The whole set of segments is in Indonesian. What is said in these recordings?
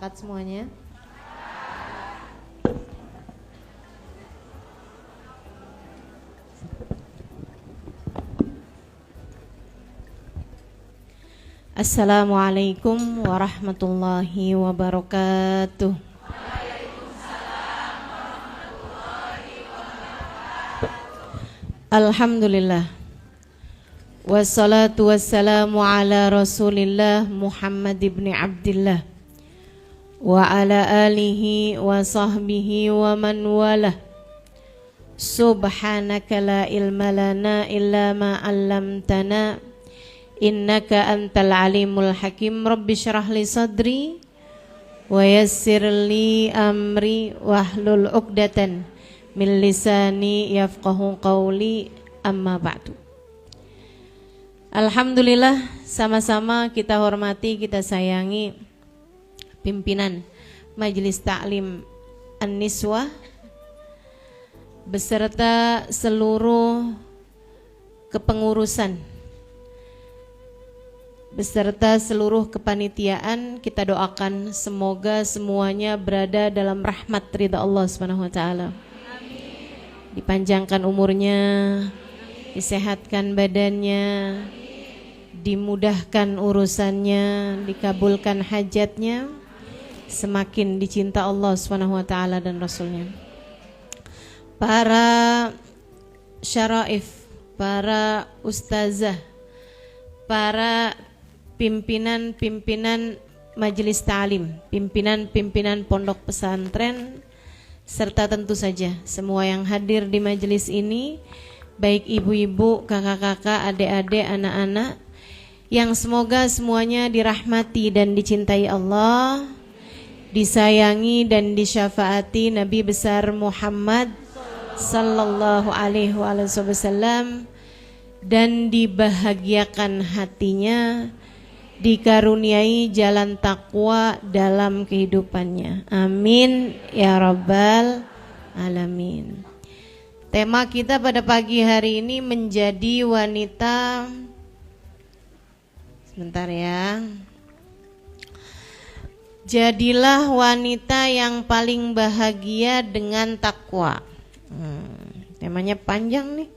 sepakat semuanya? Assalamualaikum warahmatullahi wabarakatuh. Alhamdulillah. Wassalatu wassalamu ala Rasulillah Muhammad ibn Abdillah wa ala alihi wa sahbihi wa man walah. Subhanaka la ilma lana illa ma 'allamtana innaka antal alimul hakim. Rabbi syrah li sadri wa yassir li amri wahlul 'uqdatan min lisani yafqahu qawli, amma ba'du. Alhamdulillah, sama-sama kita hormati, kita sayangi pimpinan Majelis Ta'lim An-Niswah beserta seluruh kepengurusan beserta seluruh kepanitiaan. Kita doakan semoga semuanya berada dalam rahmat ridha Allah Subhanahu wa taala. Dipanjangkan umurnya, disehatkan badannya, dimudahkan urusannya, dikabulkan hajatnya, semakin dicinta Allah Subhanahu wa taala dan Rasulnya. Para syaraif, para ustazah, para pimpinan-pimpinan majelis ta'lim, pimpinan-pimpinan pondok pesantren, serta tentu saja semua yang hadir di majelis ini, baik ibu-ibu, kakak-kakak, adik-adik, anak-anak, yang semoga semuanya dirahmati dan dicintai Allah, disayangi dan disyafaati Nabi besar Muhammad sallallahu alaihi wasallam, dan dibahagiakan hatinya, dikaruniai jalan takwa dalam kehidupannya. Amin ya rabbal alamin. Tema kita pada pagi hari ini menjadi wanita, sebentar ya, jadilah wanita yang paling bahagia dengan takwa. Temanya panjang nih.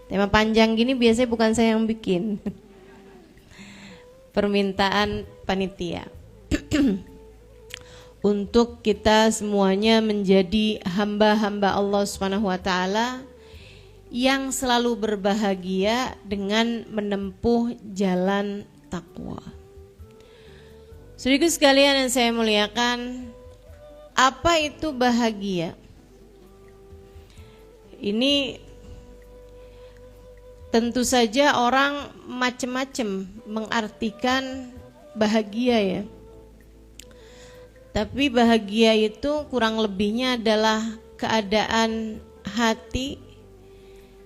Tema panjang gini biasanya bukan saya yang bikin. Permintaan panitia untuk kita semuanya menjadi hamba-hamba Allah Subhanahu wa taala yang selalu berbahagia dengan menempuh jalan takwa. Saudaraku sekalian yang saya muliakan, apa itu bahagia? Ini tentu saja orang macam-macam mengartikan bahagia ya. Tapi bahagia itu kurang lebihnya adalah keadaan hati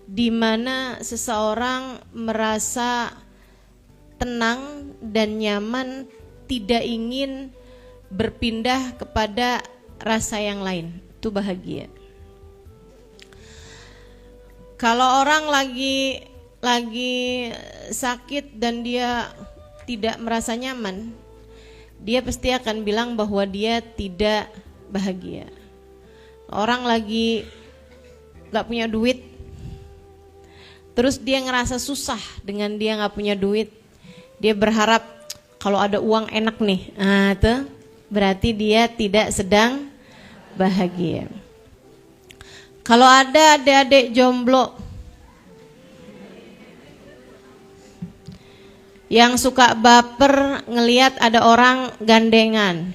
di mana seseorang merasa tenang dan nyaman, tidak ingin berpindah kepada rasa yang lain. Itu bahagia. Kalau orang lagi sakit dan dia tidak merasa nyaman, dia pasti akan bilang bahwa dia tidak bahagia. Orang lagi gak punya duit, terus dia ngerasa susah dengan dia gak punya duit, dia berharap kalau ada uang enak nih, itu berarti dia tidak sedang bahagia. Kalau ada adik-adik jomblo yang suka baper ngelihat ada orang gandengan,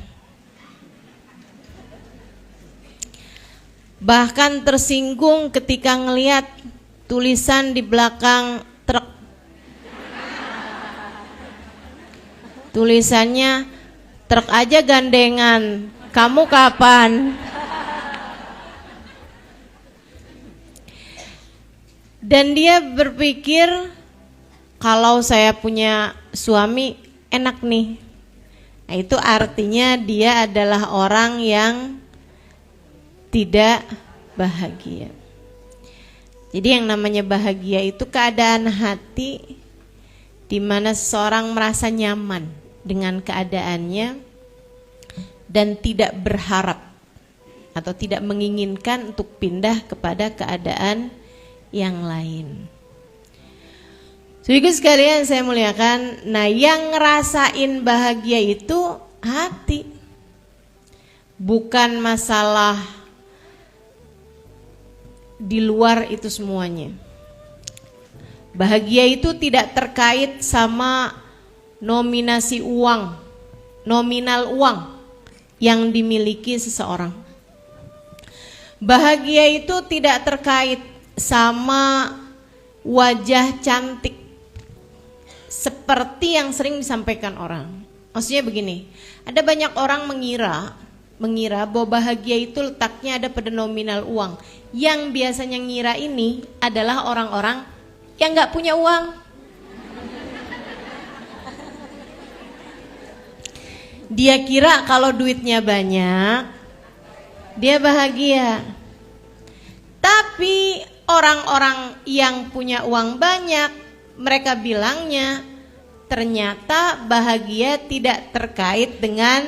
bahkan tersinggung ketika ngelihat tulisan di belakang truk, tulisannya truk aja gandengan, kamu kapan? Dan dia berpikir, kalau saya punya suami enak nih. Nah, itu artinya dia adalah orang yang tidak bahagia. Jadi yang namanya bahagia itu keadaan hati di mana seseorang merasa nyaman dengan keadaannya, dan tidak berharap atau tidak menginginkan untuk pindah kepada keadaan yang lain. Saudaraku sekalian saya muliakan, nah yang ngerasain bahagia itu hati. Bukan masalah di luar itu semuanya. Bahagia itu tidak terkait sama nominasi uang, nominal uang yang dimiliki seseorang. Bahagia itu tidak terkait sama wajah cantik seperti yang sering disampaikan orang. Maksudnya begini, ada banyak orang mengira bahwa bahagia itu letaknya ada pada nominal uang. Yang biasanya ngira ini adalah orang-orang yang nggak punya uang. Dia kira kalau duitnya banyak, dia bahagia. Tapi orang-orang yang punya uang banyak, mereka bilangnya ternyata bahagia tidak terkait dengan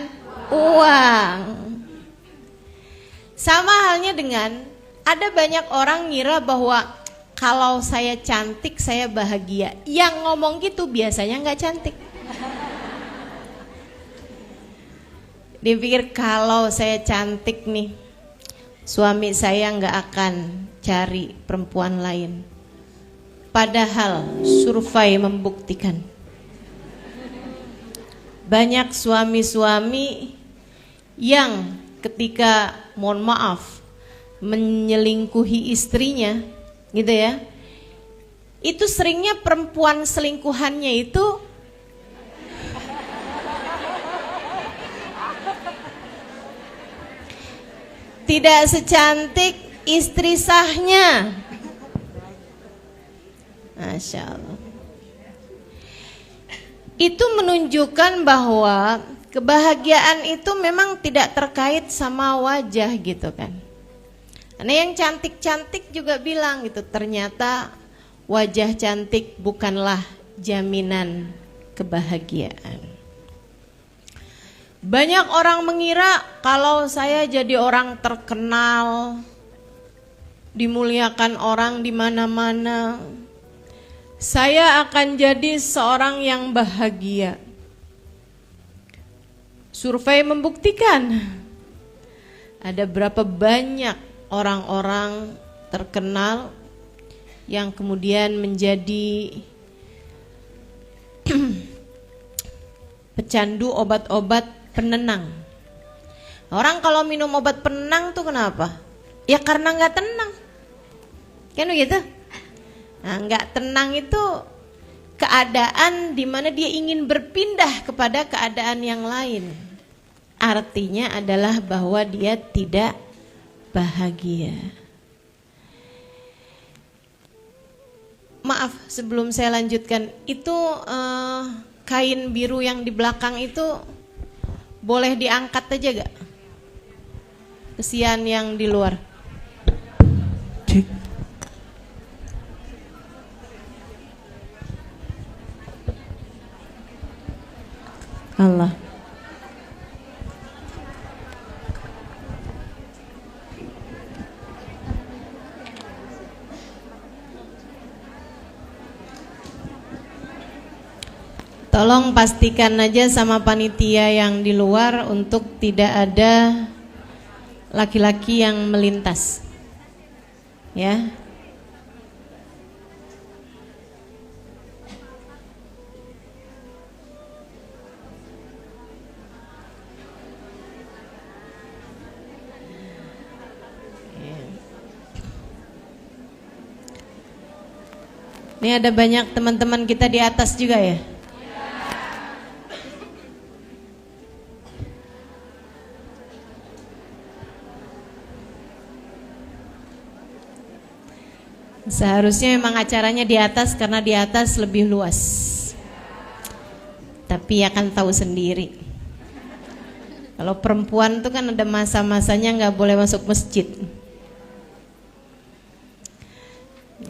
uang. Sama halnya dengan ada banyak orang ngira bahwa kalau saya cantik saya bahagia. Yang ngomong gitu biasanya nggak cantik. Dia pikir kalau saya cantik nih, suami saya nggak akan cari perempuan lain. Padahal survei membuktikan banyak suami-suami yang ketika mohon maaf menyelingkuhi istrinya gitu ya, itu seringnya perempuan selingkuhannya itu tidak secantik istri sahnya. Masya Allah. Itu menunjukkan bahwa kebahagiaan itu memang tidak terkait sama wajah gitu kan. Karena yang cantik-cantik juga bilang gitu, ternyata wajah cantik bukanlah jaminan kebahagiaan. Banyak orang mengira kalau saya jadi orang terkenal, dimuliakan orang di mana-mana, saya akan jadi seorang yang bahagia. Survei membuktikan ada berapa banyak orang-orang terkenal yang kemudian menjadi pecandu obat-obat penenang. Orang kalau minum obat penenang tuh kenapa? Ya karena nggak tenang, kan begitu? Nah, nggak tenang itu keadaan di mana dia ingin berpindah kepada keadaan yang lain. Artinya adalah bahwa dia tidak bahagia. Maaf, sebelum saya lanjutkan, itu kain biru yang di belakang itu boleh diangkat aja gak? Kesian yang di luar. Cek. Allah. Tolong pastikan aja sama panitia yang di luar untuk tidak ada laki-laki yang melintas. Ya. Ini ada banyak teman-teman kita di atas juga ya. Seharusnya memang acaranya di atas karena di atas lebih luas. Tapi akan tahu sendiri. Kalau perempuan tuh kan ada masa-masanya nggak boleh masuk masjid.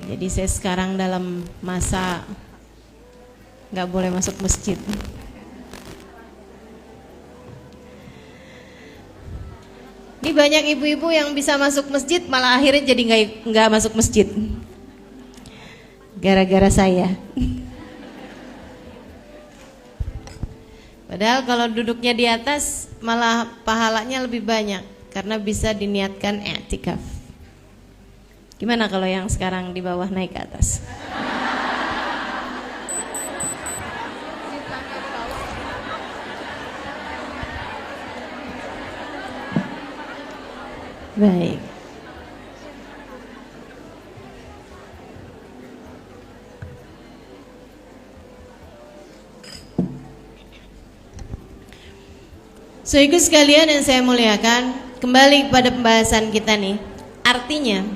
Jadi saya sekarang dalam masa nggak boleh masuk masjid. Ini banyak ibu-ibu yang bisa masuk masjid malah akhirnya jadi nggak masuk masjid. Gara-gara saya. Padahal kalau duduknya di atas malah pahalanya lebih banyak karena bisa diniatkan i'tikaf. Gimana kalau yang sekarang di bawah naik ke atas? Baik. So, ibu sekalian yang saya muliakan, kembali kepada pembahasan kita nih. Artinya,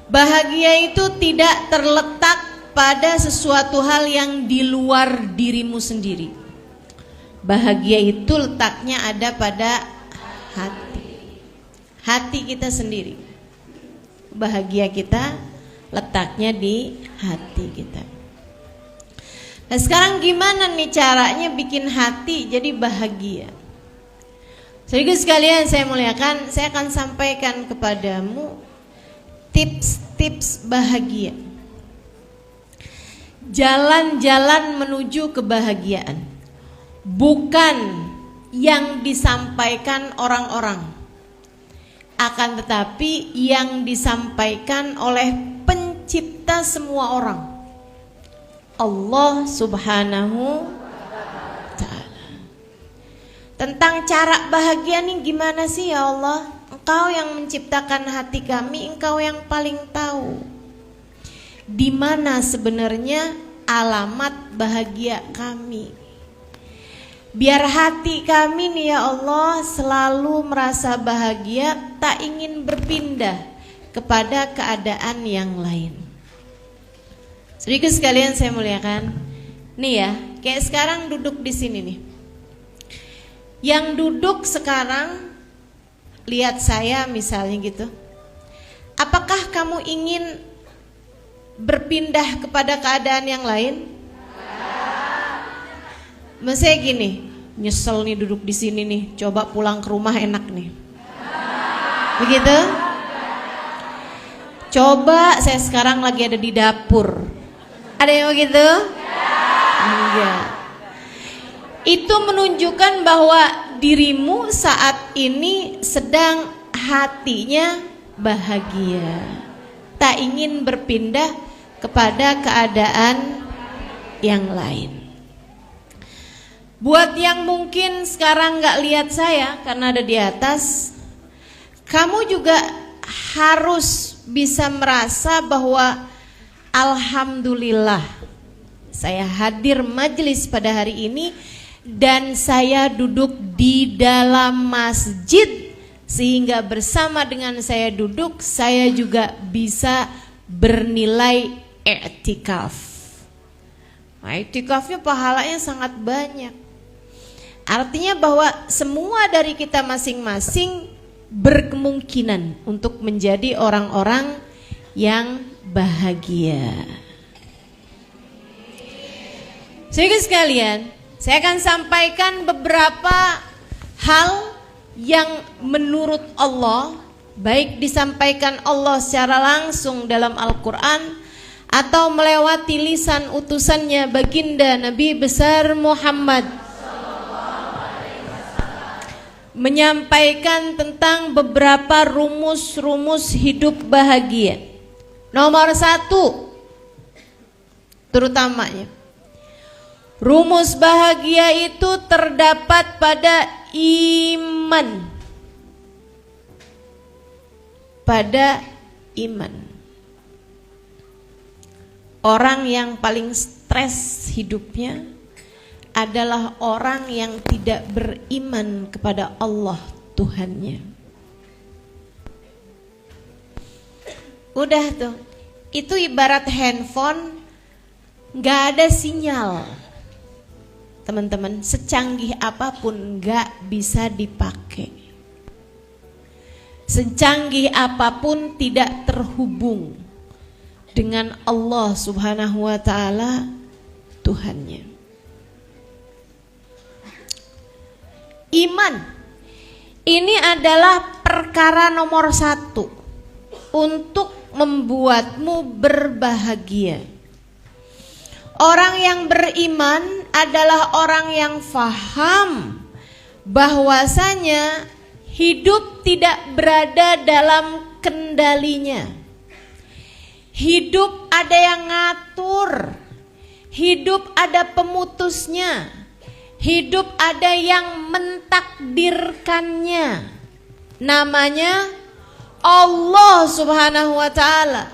bahagia itu tidak terletak pada sesuatu hal yang di luar dirimu sendiri. Bahagia itu letaknya ada pada hati kita sendiri. Bahagia kita letaknya di hati kita. Nah, sekarang gimana nih caranya bikin hati jadi bahagia? Saudara sekalian saya muliakan, saya akan sampaikan kepadamu tips-tips bahagia. Jalan-jalan menuju kebahagiaan. Bukan yang disampaikan orang-orang, akan tetapi yang disampaikan oleh pencipta semua orang, Allah Subhanahu Ta'ala. Tentang cara bahagia nih gimana sih ya Allah? Engkau yang menciptakan hati kami, Engkau yang paling tahu di mana sebenarnya alamat bahagia kami. Biar hati kami nih ya Allah selalu merasa bahagia, tak ingin berpindah kepada keadaan yang lain. Sedikit sekalian saya muliakan. Nih ya, kayak sekarang duduk di sini nih. Yang duduk sekarang lihat saya misalnya gitu. Apakah kamu ingin berpindah kepada keadaan yang lain? Maksudnya gini, nyesel nih duduk di sini nih, coba pulang ke rumah enak nih. Begitu? Coba saya sekarang lagi ada di dapur. Ada yang begitu? Enggak. Itu menunjukkan bahwa dirimu saat ini sedang hatinya bahagia, tak ingin berpindah kepada keadaan yang lain. Buat yang mungkin sekarang gak lihat saya karena ada di atas, kamu juga harus bisa merasa bahwa alhamdulillah saya hadir majelis pada hari ini dan saya duduk di dalam masjid, sehingga bersama dengan saya duduk saya juga bisa bernilai i'tikaf. Nah, i'tikafnya pahalanya sangat banyak. Artinya bahwa semua dari kita masing-masing berkemungkinan untuk menjadi orang-orang yang bahagia. Saudara sekalian, saya akan sampaikan beberapa hal yang menurut Allah, baik disampaikan Allah secara langsung dalam Al-Quran atau melewati lisan utusannya baginda Nabi besar Muhammad, menyampaikan tentang beberapa rumus-rumus hidup bahagia. Nomor 1, terutamanya, rumus bahagia itu terdapat pada iman. Pada iman. Orang yang paling stres hidupnya adalah orang yang tidak beriman kepada Allah Tuhannya. Udah tuh, itu ibarat handphone gak ada sinyal. Teman-teman, secanggih apapun gak bisa dipakai. Secanggih apapun tidak terhubung dengan Allah Subhanahu wa Ta'ala Tuhannya. Iman Ini adalah perkara nomor 1 untuk membuatmu berbahagia. Orang yang beriman adalah orang yang faham bahwasanya hidup tidak berada dalam kendalinya. Hidup ada yang ngatur, hidup ada pemutusnya, hidup ada yang mentakdirkannya. Namanya Allah Subhanahu wa ta'ala,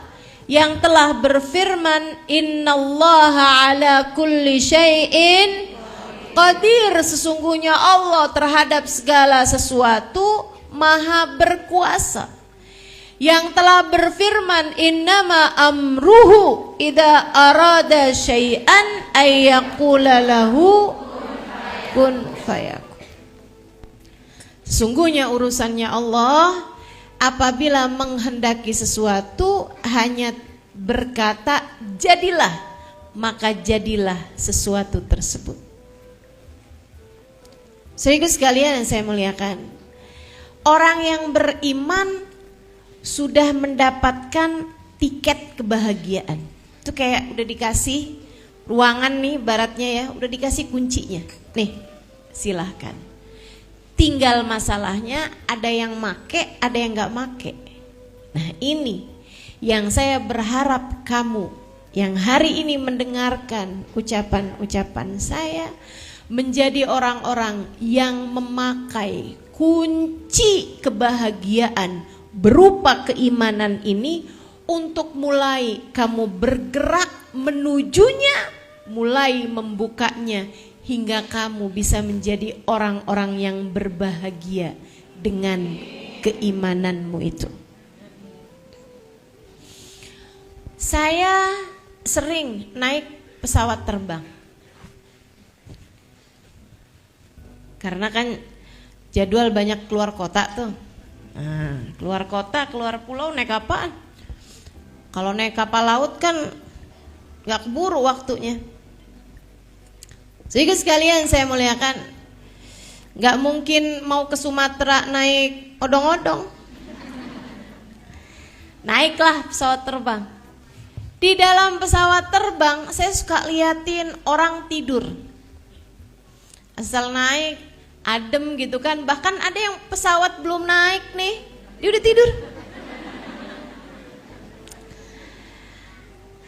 yang telah berfirman, innallaha ala kulli syai'in qadir. Sesungguhnya Allah terhadap segala sesuatu maha berkuasa. Yang telah berfirman, innama amruhu idza arada syai'an ayyaqula lahu kun fayakun. Sesungguhnya urusannya Allah, apabila menghendaki sesuatu hanya berkata jadilah, maka jadilah sesuatu tersebut. Saudara sekalian yang saya muliakan, orang yang beriman sudah mendapatkan tiket kebahagiaan. Itu kayak udah dikasih ruangan nih baratnya ya, udah dikasih kuncinya. Nih, silahkan. Tinggal masalahnya ada yang make, ada yang gak make. Nah ini yang saya berharap kamu yang hari ini mendengarkan ucapan-ucapan saya menjadi orang-orang yang memakai kunci kebahagiaan berupa keimanan ini untuk mulai kamu bergerak menujunya, mulai membukanya, hingga kamu bisa menjadi orang-orang yang berbahagia dengan keimananmu itu. Saya sering naik pesawat terbang. Karena kan jadwal banyak keluar kota tuh. Nah, keluar kota, keluar pulau naik apaan? Kalau naik kapal laut kan gak keburu waktunya. Sehingga sekalian saya muliakan, gak mungkin mau ke Sumatera naik odong-odong. Naiklah pesawat terbang. Di dalam pesawat terbang saya suka liatin orang tidur. Asal naik, adem gitu kan. Bahkan ada yang pesawat belum naik nih, dia udah tidur.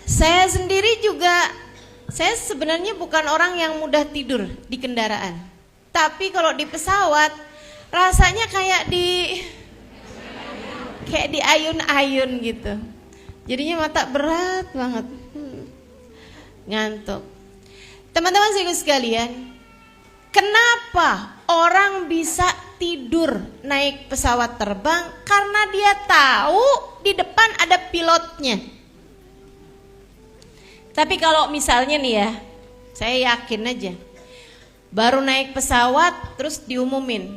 Saya sendiri juga, saya sebenarnya bukan orang yang mudah tidur di kendaraan. Tapi kalau di pesawat rasanya kayak di ayun-ayun gitu. Jadinya mata berat banget. Ngantuk. Teman-teman sekalian, kenapa orang bisa tidur naik pesawat terbang? Karena dia tahu di depan ada pilotnya. Tapi kalau misalnya nih ya, saya yakin aja, baru naik pesawat terus diumumin,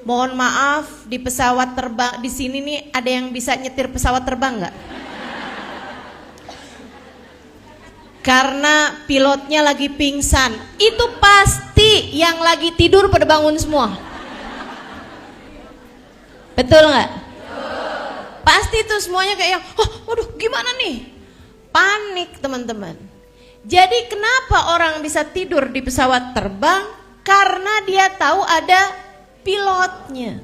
mohon maaf di pesawat terbang di sini nih ada yang bisa nyetir pesawat terbang nggak? Karena pilotnya lagi pingsan, itu pasti yang lagi tidur pada bangun semua. Betul nggak? Pasti tuh semuanya kayak, oh, waduh, gimana nih? Panik teman-teman. Jadi kenapa orang bisa tidur di pesawat terbang? Karena dia tahu ada pilotnya.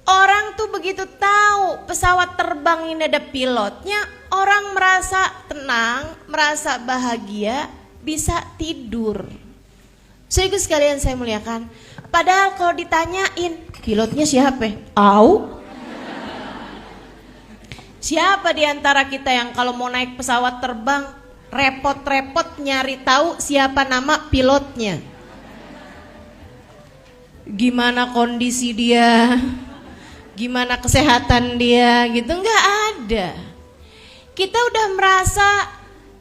Orang tuh begitu tahu pesawat terbang ini ada pilotnya, orang merasa tenang, merasa bahagia, bisa tidur. Sehingga sekalian saya muliakan, padahal kalau ditanyain pilotnya siapa? Au? Siapa di antara kita yang kalau mau naik pesawat terbang repot-repot nyari tahu siapa nama pilotnya? Gimana kondisi dia? Gimana kesehatan dia gitu? Nggak ada. Kita udah merasa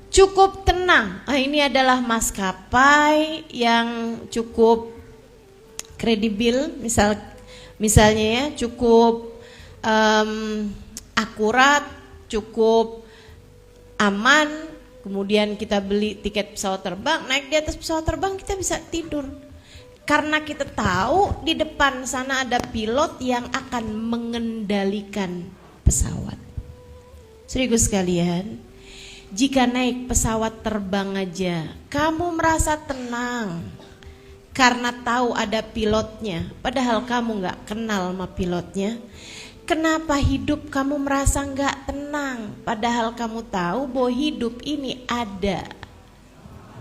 cukup tenang. Ini adalah maskapai yang cukup kredibel, misalnya ya, cukup akurat, cukup aman. Kemudian kita beli tiket pesawat terbang, naik di atas pesawat terbang kita bisa tidur. Karena kita tahu di depan sana ada pilot yang akan mengendalikan pesawat. Saudaraku sekalian, jika naik pesawat terbang aja kamu merasa tenang karena tahu ada pilotnya, padahal kamu gak kenal sama pilotnya, kenapa hidup kamu merasa gak tenang padahal kamu tahu bahwa hidup ini ada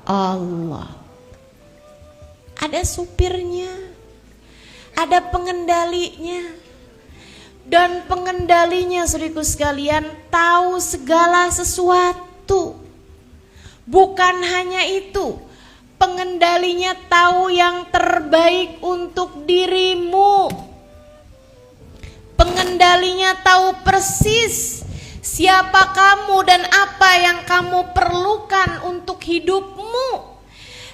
Allah, ada supirnya, ada pengendalinya. Dan pengendalinya, saudaraku sekalian, tahu segala sesuatu. Bukan hanya itu, pengendalinya tahu yang terbaik untuk dirimu. Pengendalinya tahu persis siapa kamu dan apa yang kamu perlukan untuk hidupmu.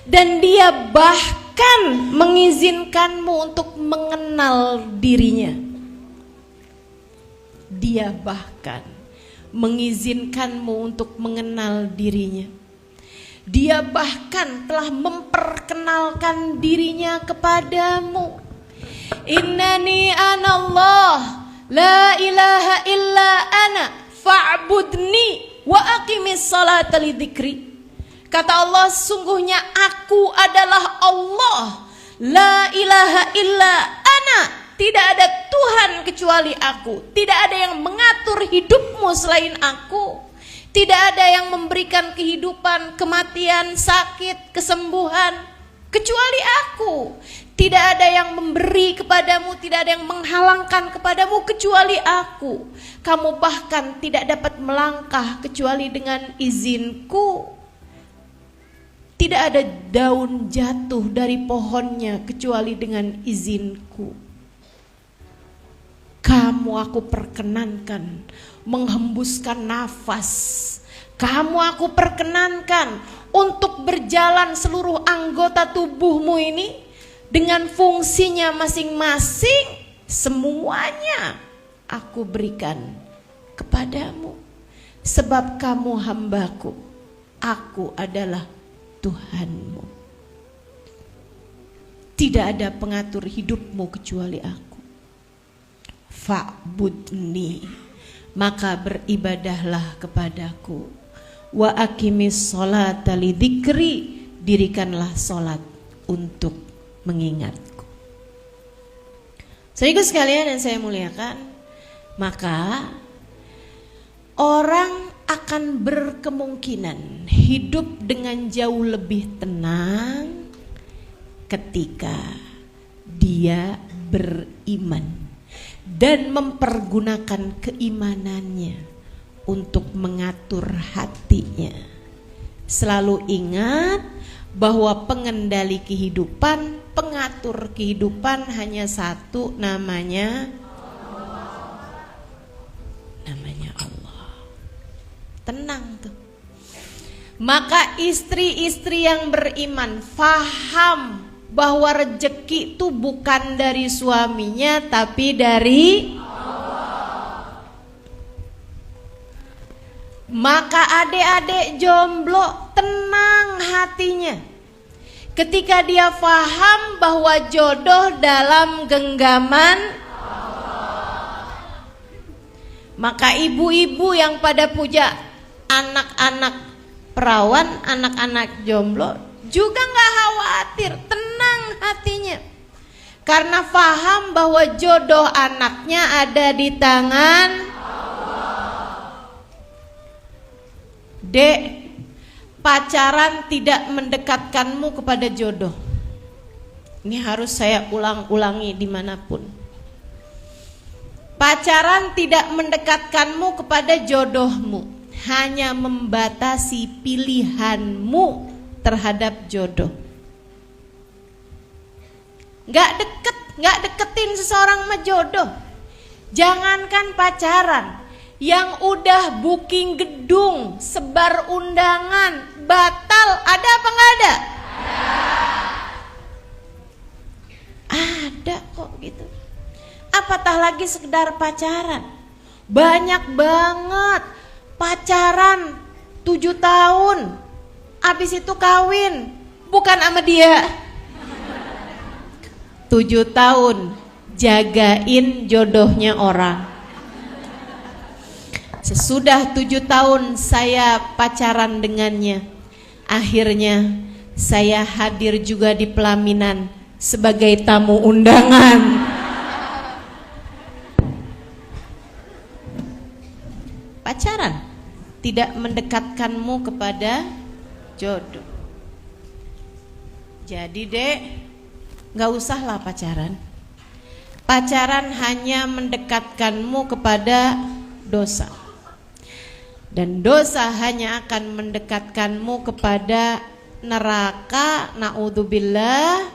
Dan dia bahkan mengizinkanmu untuk mengenal dirinya. Dia bahkan mengizinkanmu untuk mengenal dirinya. Dia bahkan telah memperkenalkan dirinya kepadamu. Innani anallah la ilaha illa ana fa'budni wa aqimis salata lidzikri. Kata Allah, sungguhnya aku adalah Allah, la ilaha illa ana. Tidak ada Tuhan kecuali aku. Tidak ada yang mengatur hidupmu selain aku. Tidak ada yang memberikan kehidupan, kematian, sakit, kesembuhan kecuali aku. Tidak ada yang memberi kepadamu, tidak ada yang menghalangkan kepadamu kecuali aku. Kamu bahkan tidak dapat melangkah kecuali dengan izinku. Tidak ada daun jatuh dari pohonnya kecuali dengan izinku. Kamu aku perkenankan menghembuskan nafas. Kamu aku perkenankan untuk berjalan seluruh anggota tubuhmu ini dengan fungsinya masing-masing. Semuanya aku berikan kepadamu. Sebab kamu hambaku, aku adalah Tuhanmu. Tidak ada pengatur hidupmu kecuali aku. Fa'budni, maka beribadahlah kepadaku. Wa aqimis sholata lidzikri, dirikanlah sholat untuk mengingatku. Saudaraku sekalian yang saya muliakan, maka orang akan berkemungkinan hidup dengan jauh lebih tenang ketika dia beriman dan mempergunakan keimanannya untuk mengatur hatinya. Selalu ingat bahwa pengendali kehidupan, pengatur kehidupan hanya satu, namanya Allah. Tenang tuh. Maka istri-istri yang beriman faham bahwa rezeki itu bukan dari suaminya tapi dari Allah. Maka adik-adik jomblo tenang hatinya ketika dia faham bahwa jodoh dalam genggaman Allah. Maka ibu-ibu yang pada puja anak-anak perawan, anak-anak jomblo juga gak khawatir, tenang hatinya. Karena faham bahwa jodoh anaknya ada di tangan Allah. Dek, pacaran tidak mendekatkanmu kepada jodoh. Ini harus saya ulang-ulangi dimanapun. Pacaran tidak mendekatkanmu kepada jodohmu, hanya membatasi pilihanmu terhadap jodoh. Gak deketin seseorang sama jodoh. Jangankan pacaran, yang udah booking gedung, sebar undangan, batal, ada apa gak ada? Ada kok gitu. Apatah lagi sekedar pacaran. Banyak banget pacaran 7 tahun, abis itu kawin, bukan sama dia, 7 tahun jagain jodohnya orang. Sesudah 7 tahun saya pacaran dengannya, akhirnya saya hadir juga di pelaminan sebagai tamu undangan. Pacaran tidak mendekatkanmu kepada jodoh. Jadi dek, gak usahlah pacaran. Pacaran hanya mendekatkanmu kepada dosa. Dan dosa hanya akan mendekatkanmu kepada neraka. Na'udzubillah.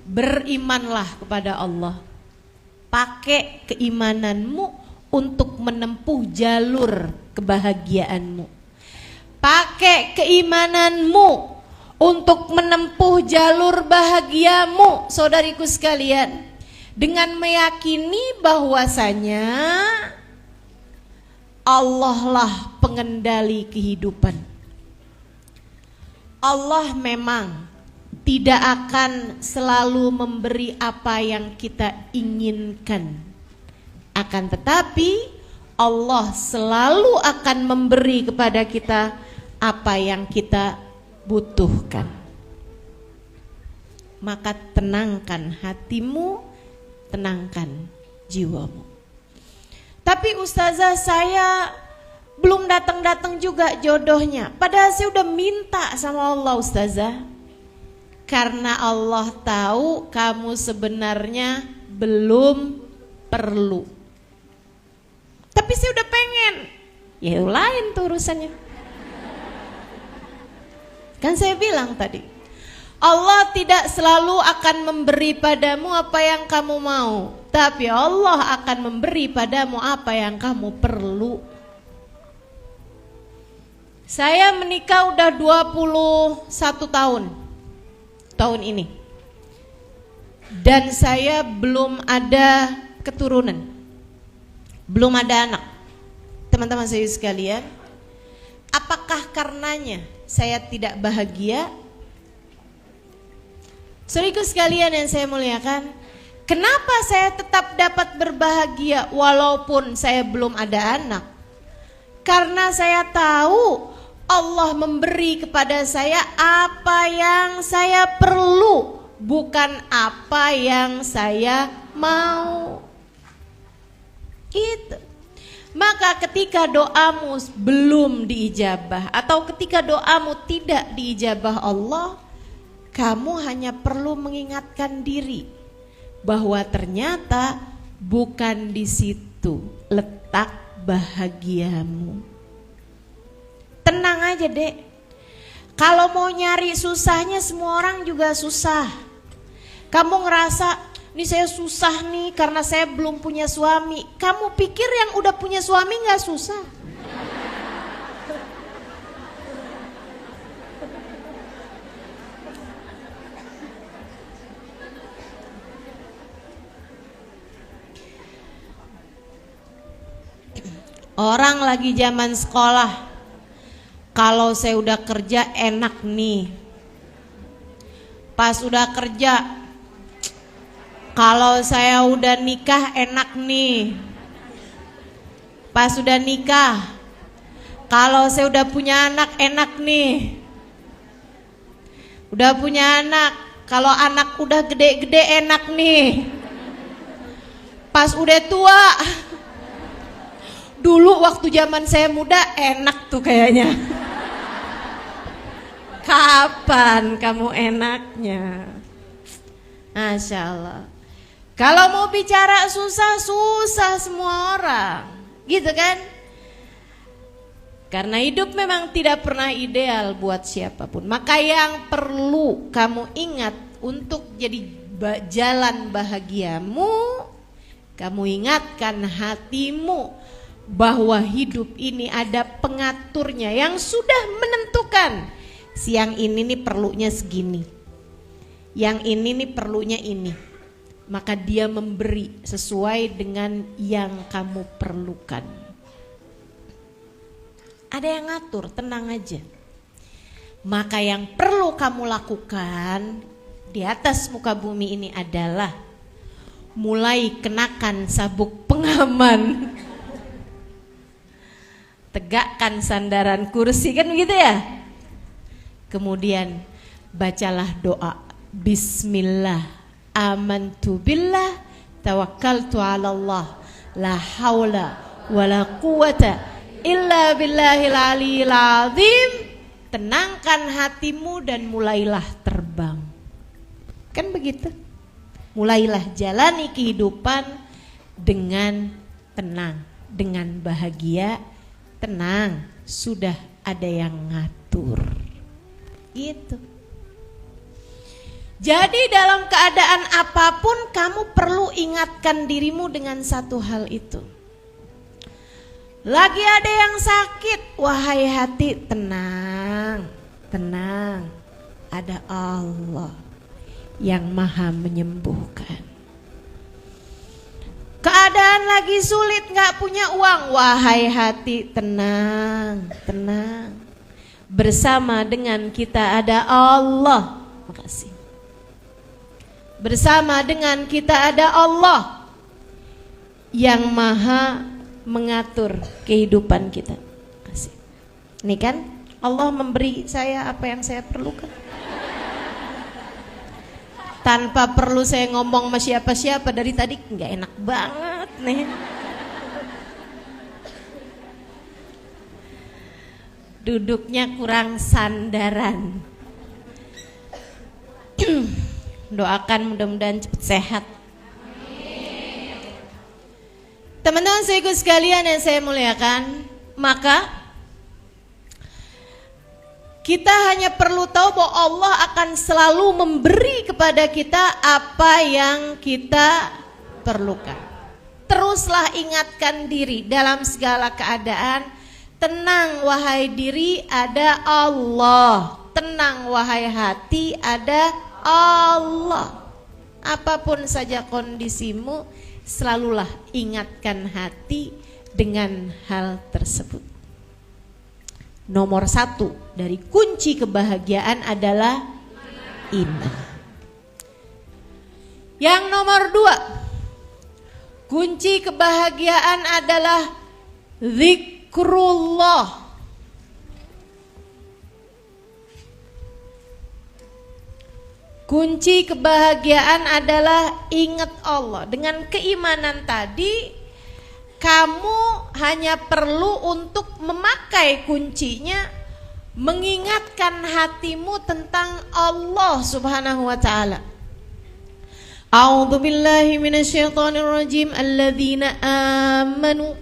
Berimanlah kepada Allah. Pakai keimananmu untuk menempuh jalur kebahagiaanmu. Pakai keimananmu untuk menempuh jalur bahagiamu, saudariku sekalian, dengan meyakini bahwasanya Allah lah pengendali kehidupan. Allah memang tidak akan selalu memberi apa yang kita inginkan. Akan tetapi Allah selalu akan memberi kepada kita apa yang kita butuhkan. Maka tenangkan hatimu, tenangkan jiwamu. Tapi ustazah, saya belum datang-datang juga jodohnya. Padahal saya udah minta sama Allah ustazah. Karena Allah tahu kamu sebenarnya belum perlu. Tapi saya udah pengen. Ya lain tuh urusannya. Kan saya bilang tadi, Allah tidak selalu akan memberi padamu apa yang kamu mau, tapi Allah akan memberi padamu apa yang kamu perlu. Saya menikah udah 21 tahun ini. Dan saya belum ada keturunan. Belum ada anak. Teman-teman saya sekalian, apakah karenanya saya tidak bahagia? Saudaraku sekalian yang saya muliakan, kenapa saya tetap dapat berbahagia walaupun saya belum ada anak? Karena saya tahu Allah memberi kepada saya apa yang saya perlu, bukan apa yang saya mau. Gitu. Maka ketika doamu belum diijabah atau ketika doamu tidak diijabah Allah, kamu hanya perlu mengingatkan diri bahwa ternyata bukan di situ letak bahagiamu. Tenang aja dek. Kalau mau nyari susahnya semua orang juga susah. Kamu ngerasa, ini saya susah nih karena saya belum punya suami. Kamu pikir yang udah punya suami gak susah? Orang lagi zaman sekolah, kalau saya udah kerja enak nih. Pas udah kerja, kalau saya udah nikah enak nih. Pas udah nikah, kalau saya udah punya anak enak nih. Udah punya anak, kalau anak udah gede-gede enak nih. Pas udah tua, dulu waktu zaman saya muda enak tuh kayaknya. Kapan kamu enaknya? Masya Allah. Kalau mau bicara susah, susah semua orang, gitu kan? Karena hidup memang tidak pernah ideal buat siapapun. Maka yang perlu kamu ingat untuk jadi jalan bahagiamu, kamu ingatkan hatimu bahwa hidup ini ada pengaturnya yang sudah menentukan. Siang ini nih perlunya segini, yang ini nih perlunya ini. Maka dia memberi sesuai dengan yang kamu perlukan. Ada yang ngatur, tenang aja. Maka yang perlu kamu lakukan, di atas muka bumi ini adalah mulai kenakan sabuk pengaman, tegakkan sandaran kursi, kan begitu ya. Kemudian bacalah doa Bismillah amantu billah tawakkaltu ala Allah la haula wala quwata illa billahil aliyil azim. Tenangkan hatimu dan mulailah terbang. Kan begitu. Mulailah jalani kehidupan dengan tenang, dengan bahagia. Tenang, sudah ada yang ngatur. Gitu. Jadi dalam keadaan apapun kamu perlu ingatkan dirimu dengan satu hal itu. Lagi ada yang sakit, wahai hati, tenang, tenang. Ada Allah yang maha menyembuhkan. Keadaan lagi sulit, gak punya uang, wahai hati, tenang, tenang. Bersama dengan kita ada Allah. Makasih. Bersama dengan kita ada Allah yang maha mengatur kehidupan kita. Kasih. Ini kan Allah memberi saya apa yang saya perlukan. Tanpa perlu saya ngomong sama siapa-siapa dari tadi, nggak enak banget nih. Duduknya kurang sandaran. Doakan mudah-mudahan cepat sehat. Teman-teman saudaraku sekalian yang saya muliakan, maka kita hanya perlu tahu bahwa Allah akan selalu memberi kepada kita apa yang kita perlukan. Teruslah ingatkan diri dalam segala keadaan. Tenang wahai diri, ada Allah. Tenang wahai hati, ada Allah. Apapun saja kondisimu, selalulah ingatkan hati dengan hal tersebut. Nomor 1 dari kunci kebahagiaan adalah iman. Yang nomor 2, kunci kebahagiaan adalah zikrullah. Kunci kebahagiaan adalah ingat Allah. Dengan keimanan tadi, kamu hanya perlu untuk memakai kuncinya, mengingatkan hatimu tentang Allah Subhanahu wa taala. A'udzu billahi minasyaitonir rajim. Alladzina amanu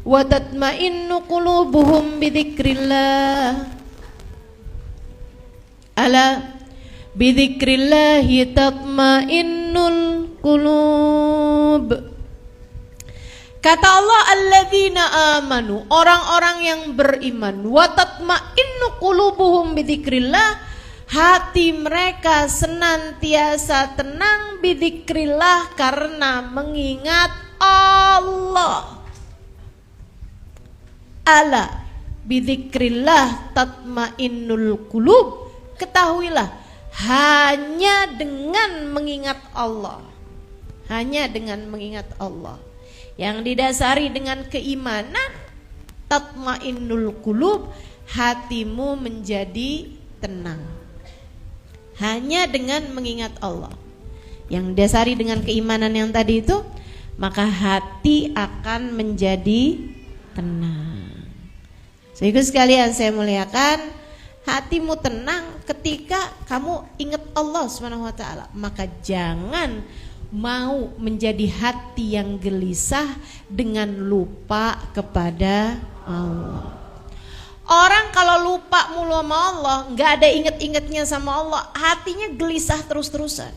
wa tatma'innu qulubuhum bidzikrillah. Ala bidzikrillahi tatma'innul qulub. Kata Allah, alladzina amanu, orang-orang yang beriman, wa tatma'innu qulubuhum bidzikrillah, hati mereka senantiasa tenang bidzikrillah karena mengingat Allah. Ala bidzikrillah tatma'innul qulub. Ketahuilah, hanya dengan mengingat Allah, hanya dengan mengingat Allah yang didasari dengan keimanan, tatmainnul qulub, hatimu menjadi tenang. Hanya dengan mengingat Allah yang didasari dengan keimanan yang tadi itu, maka hati akan menjadi tenang. Saudara sekalian saya muliakan, hatimu tenang ketika kamu ingat Allah Subhanahu wa taala. Maka jangan mau menjadi hati yang gelisah dengan lupa kepada Allah. Orang kalau lupa mulu sama Allah, nggak ada inget-ingetnya sama Allah, hatinya gelisah terus-terusan.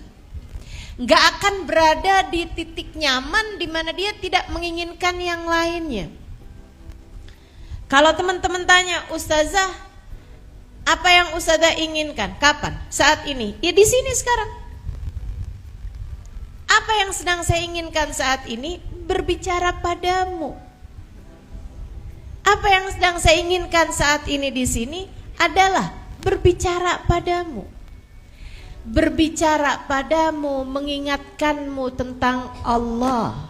Nggak akan berada di titik nyaman di mana dia tidak menginginkan yang lainnya. Kalau teman-teman tanya, Ustazah, apa yang Ustazah inginkan? Kapan? Saat ini? Ya di sini sekarang. Apa yang sedang saya inginkan saat ini? Berbicara padamu. Apa yang sedang saya inginkan saat ini di sini adalah berbicara padamu. berbicara padamu, mengingatkanmu tentang Allah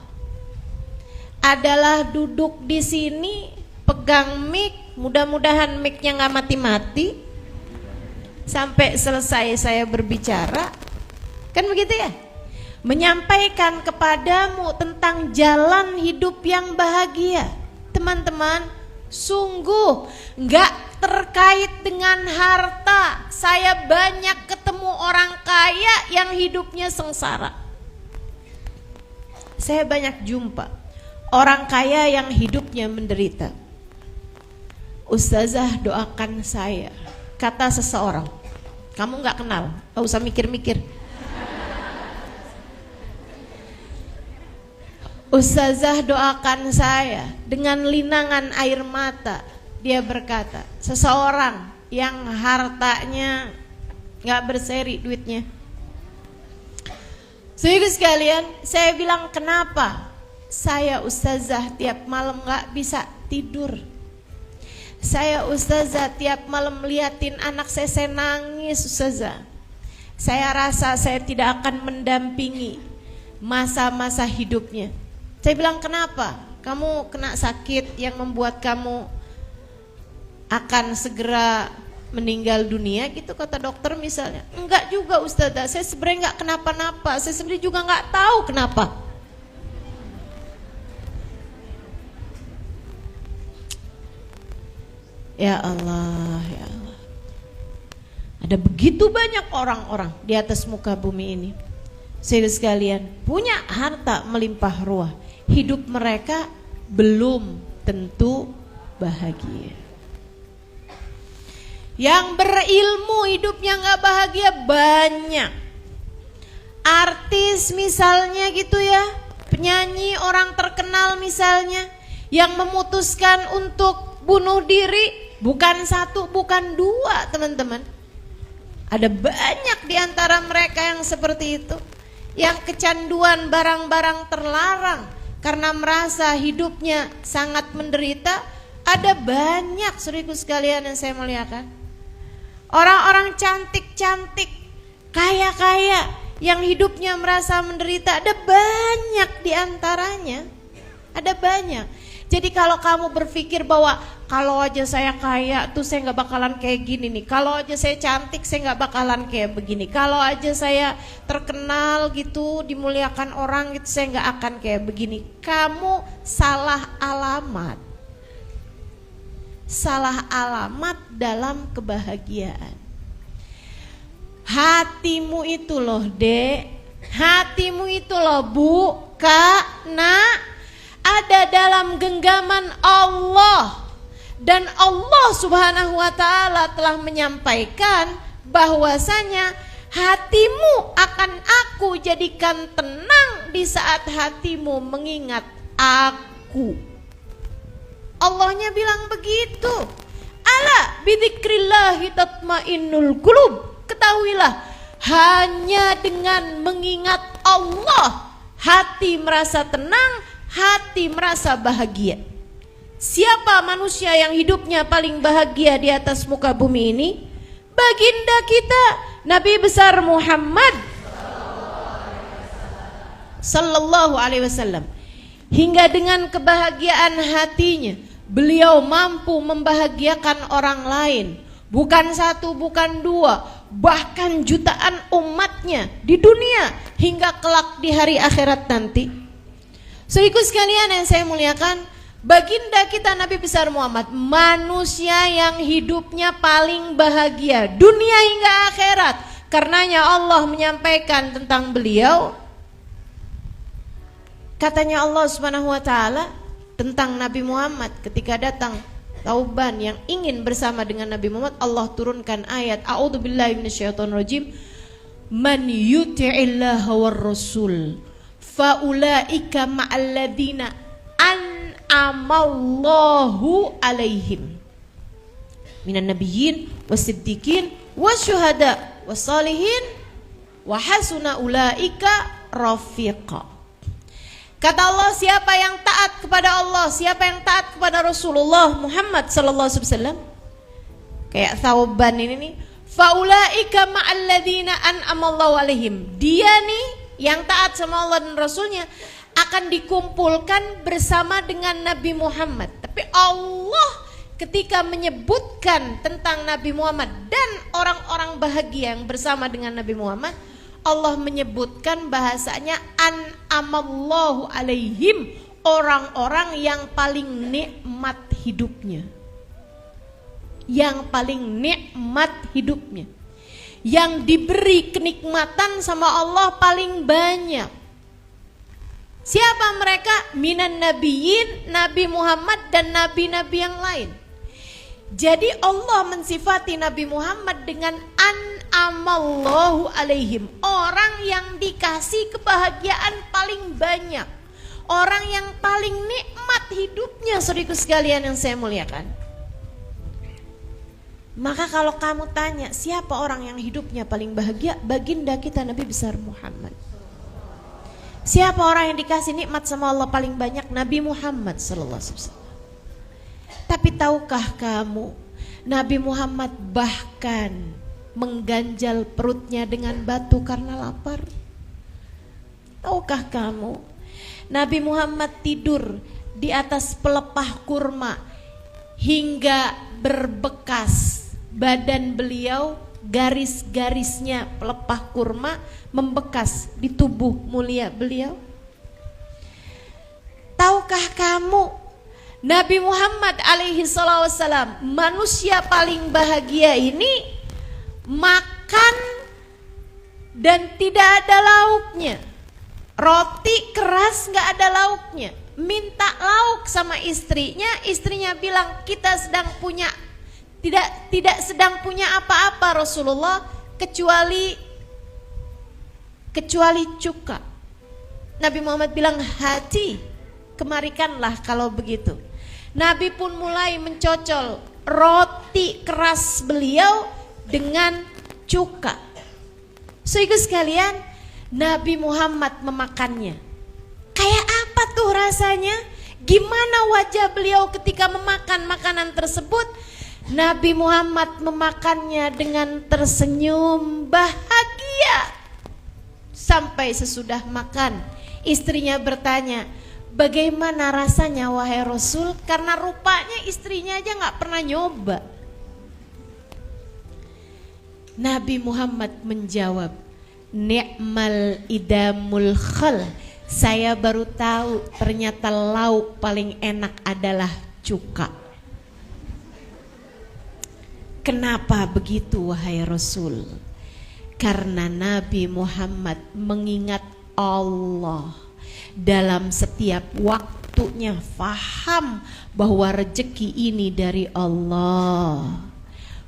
adalah duduk di sini, pegang mic, mudah-mudahan mic-nya nggak mati-mati sampai selesai saya berbicara, kan begitu ya? Menyampaikan kepadamu tentang jalan hidup yang bahagia. Teman-teman, sungguh nggak terkait dengan harta. Saya banyak ketemu orang kaya yang hidupnya sengsara. Saya banyak jumpa orang kaya yang hidupnya menderita. Ustazah, doakan saya, kata seseorang. Kamu nggak kenal, nggak usah mikir-mikir. Ustazah, doakan saya. Dengan linangan air mata dia berkata, seseorang yang hartanya nggak berseri duitnya. Saudara sekalian, saya bilang, kenapa saya ustazah tiap malam nggak bisa tidur? Saya ustazah tiap malam liatin anak saya nangis ustazah. Saya rasa saya tidak akan mendampingi masa-masa hidupnya. Saya bilang, kenapa? Kamu kena sakit yang membuat kamu akan segera meninggal dunia gitu, kata dokter misalnya. Enggak juga ustazah, saya sebenarnya enggak kenapa-napa. Saya sendiri juga enggak tahu kenapa. Ya Allah, ya Allah. Ada begitu banyak orang-orang di atas muka bumi ini, saudara sekalian, punya harta melimpah ruah, hidup mereka belum tentu bahagia. Yang berilmu hidupnya nggak bahagia banyak. Artis misalnya gitu ya, penyanyi orang terkenal misalnya, yang memutuskan untuk bunuh diri, bukan satu, bukan dua teman-teman. Ada banyak di antara mereka yang seperti itu, yang kecanduan barang-barang terlarang karena merasa hidupnya sangat menderita. Ada banyak, saudaraku sekalian yang saya muliakan, orang-orang cantik-cantik, kaya-kaya yang hidupnya merasa menderita. Ada banyak di antaranya, ada banyak. Jadi kalau kamu berpikir bahwa kalau aja saya kaya tuh saya nggak bakalan kayak gini nih, kalau aja saya cantik saya nggak bakalan kayak begini, kalau aja saya terkenal gitu, dimuliakan orang gitu, saya nggak akan kayak begini. Kamu salah alamat, salah alamat dalam kebahagiaan. Hatimu itu loh dek, hatimu itu loh bu, kak, nak, ada dalam genggaman Allah. Dan Allah subhanahu wa ta'ala telah menyampaikan bahwasanya hatimu akan aku jadikan tenang di saat hatimu mengingat aku. Allahnya bilang begitu. Ala bidzikrillahi tatmainnul qulub. Ketahuilah, hanya dengan mengingat Allah hati merasa tenang, hati merasa bahagia. Siapa manusia yang hidupnya paling bahagia di atas muka bumi ini? Baginda kita Nabi besar Muhammad sallallahu alaihi wasallam. Hingga dengan kebahagiaan hatinya beliau mampu membahagiakan orang lain, bukan satu, bukan dua, bahkan jutaan umatnya di dunia hingga kelak di hari akhirat nanti. Saudaraku sekalian yang saya muliakan, baginda kita Nabi besar Muhammad, manusia yang hidupnya paling bahagia dunia hingga akhirat. Karenanya Allah menyampaikan tentang beliau, katanya Allah subhanahu wa ta'ala tentang Nabi Muhammad ketika datang Tauban yang ingin bersama dengan Nabi Muhammad, Allah turunkan ayat a'udzubillahi minasyaitonirrajim, man yuti'illaha war rasul faulaika ma'alladina an'amallahu alaihim minan nabiyyin wasiddiqin wasyuhada wassalihin wa hasuna ulaika rafiqa. Kata Allah, siapa yang taat kepada Allah, siapa yang taat kepada Rasulullah Muhammad sallallahu alaihi wasallam, kayak Thauban ini nih, Faulaika ma'alladzina an'amallahu alaihim. Dia nih yang taat sama Allah dan Rasulnya akan dikumpulkan bersama dengan Nabi Muhammad. Tapi Allah ketika menyebutkan tentang Nabi Muhammad dan orang-orang bahagia yang bersama dengan Nabi Muhammad, Allah menyebutkan bahasanya an'amallahu alaihim, orang-orang yang paling nikmat hidupnya. Yang paling nikmat hidupnya, yang diberi kenikmatan sama Allah paling banyak. Siapa mereka? Minan nabiyyin, Nabi Muhammad dan nabi-nabi yang lain. Jadi Allah mensifati Nabi Muhammad dengan an'amallahu alaihim, orang yang dikasih kebahagiaan paling banyak, orang yang paling nikmat hidupnya. Saudaraku sekalian yang saya muliakan, maka kalau kamu tanya siapa orang yang hidupnya paling bahagia, baginda kita Nabi besar Muhammad. Siapa orang yang dikasih nikmat sama Allah paling banyak? Nabi Muhammad sallallahu alaihi wasallam. Tapi tahukah kamu, Nabi Muhammad bahkan mengganjal perutnya dengan batu karena lapar? Tahukah kamu, Nabi Muhammad tidur di atas pelepah kurma hingga berbekas badan beliau, garis-garisnya pelepah kurma membekas di tubuh mulia beliau. Tahukah kamu, Nabi Muhammad alaihi wasallam, manusia paling bahagia ini makan dan tidak ada lauknya. Roti keras gak ada lauknya. Minta lauk sama istrinya, istrinya bilang kita sedang punya tidak sedang punya apa-apa Rasulullah kecuali cuka. Nabi Muhammad bilang, hati, kemarikanlah kalau begitu. Nabi pun mulai mencocol roti keras beliau dengan cuka. Saudara sekalian, Nabi Muhammad memakannya. Kayak apa tuh rasanya? Gimana wajah beliau ketika memakan makanan tersebut? Nabi Muhammad memakannya dengan tersenyum bahagia. Sampai sesudah makan, istrinya bertanya, bagaimana rasanya wahai Rasul? Karena rupanya istrinya aja gak pernah nyoba. Nabi Muhammad menjawab, ni'mal idamul khal. Saya baru tahu ternyata lauk paling enak adalah cuka. Kenapa begitu wahai Rasul? Karena Nabi Muhammad mengingat Allah dalam setiap waktunya, faham bahwa rezeki ini dari Allah.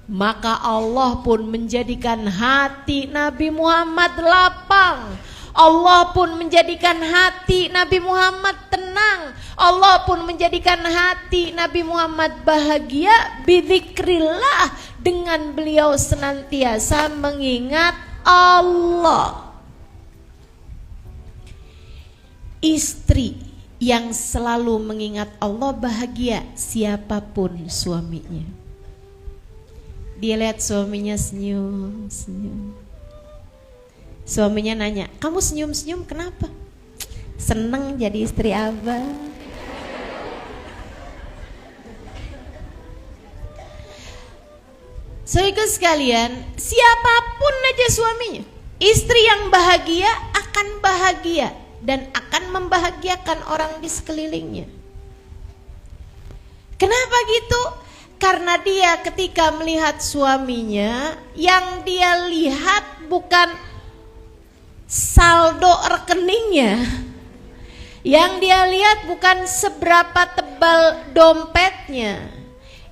Maka Allah pun menjadikan hati Nabi Muhammad lapang. Allah pun menjadikan hati Nabi Muhammad tenang. Allah pun menjadikan hati Nabi Muhammad bahagia bidzikrillah, dengan beliau senantiasa mengingat Allah. Istri yang selalu mengingat Allah bahagia siapapun suaminya. Dia lihat suaminya senyum. Suaminya nanya, kamu senyum-senyum kenapa? Seneng jadi istri abang. Saudara sekalian, siapapun aja suaminya, istri yang bahagia akan bahagia dan akan membahagiakan orang di sekelilingnya. Kenapa gitu? Karena dia ketika melihat suaminya, yang dia lihat bukan saldo rekeningnya, yang dia lihat bukan seberapa tebal dompetnya,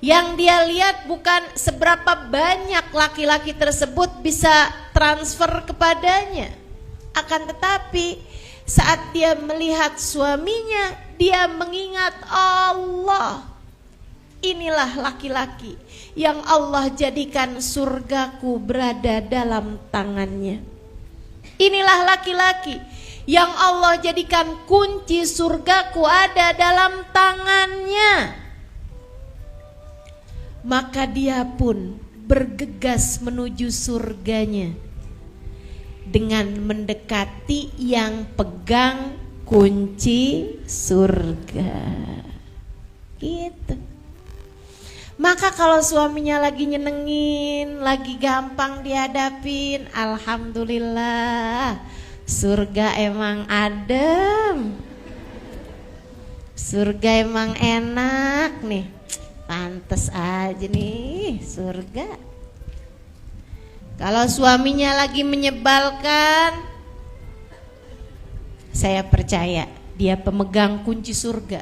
yang dia lihat bukan seberapa banyak laki-laki tersebut bisa transfer kepadanya. Akan tetapi saat dia melihat suaminya, dia mengingat Allah. Inilah laki-laki yang Allah jadikan surgaku berada dalam tangannya. Inilah laki-laki yang Allah jadikan kunci surgaku ada dalam tangannya. Maka dia pun bergegas menuju surganya dengan mendekati yang pegang kunci surga. Gitu. Maka kalau suaminya lagi nyenengin, lagi gampang dihadapin, alhamdulillah, surga emang adem. Surga emang enak nih. Pantes aja nih surga. Kalau suaminya lagi menyebalkan, saya percaya dia pemegang kunci surga.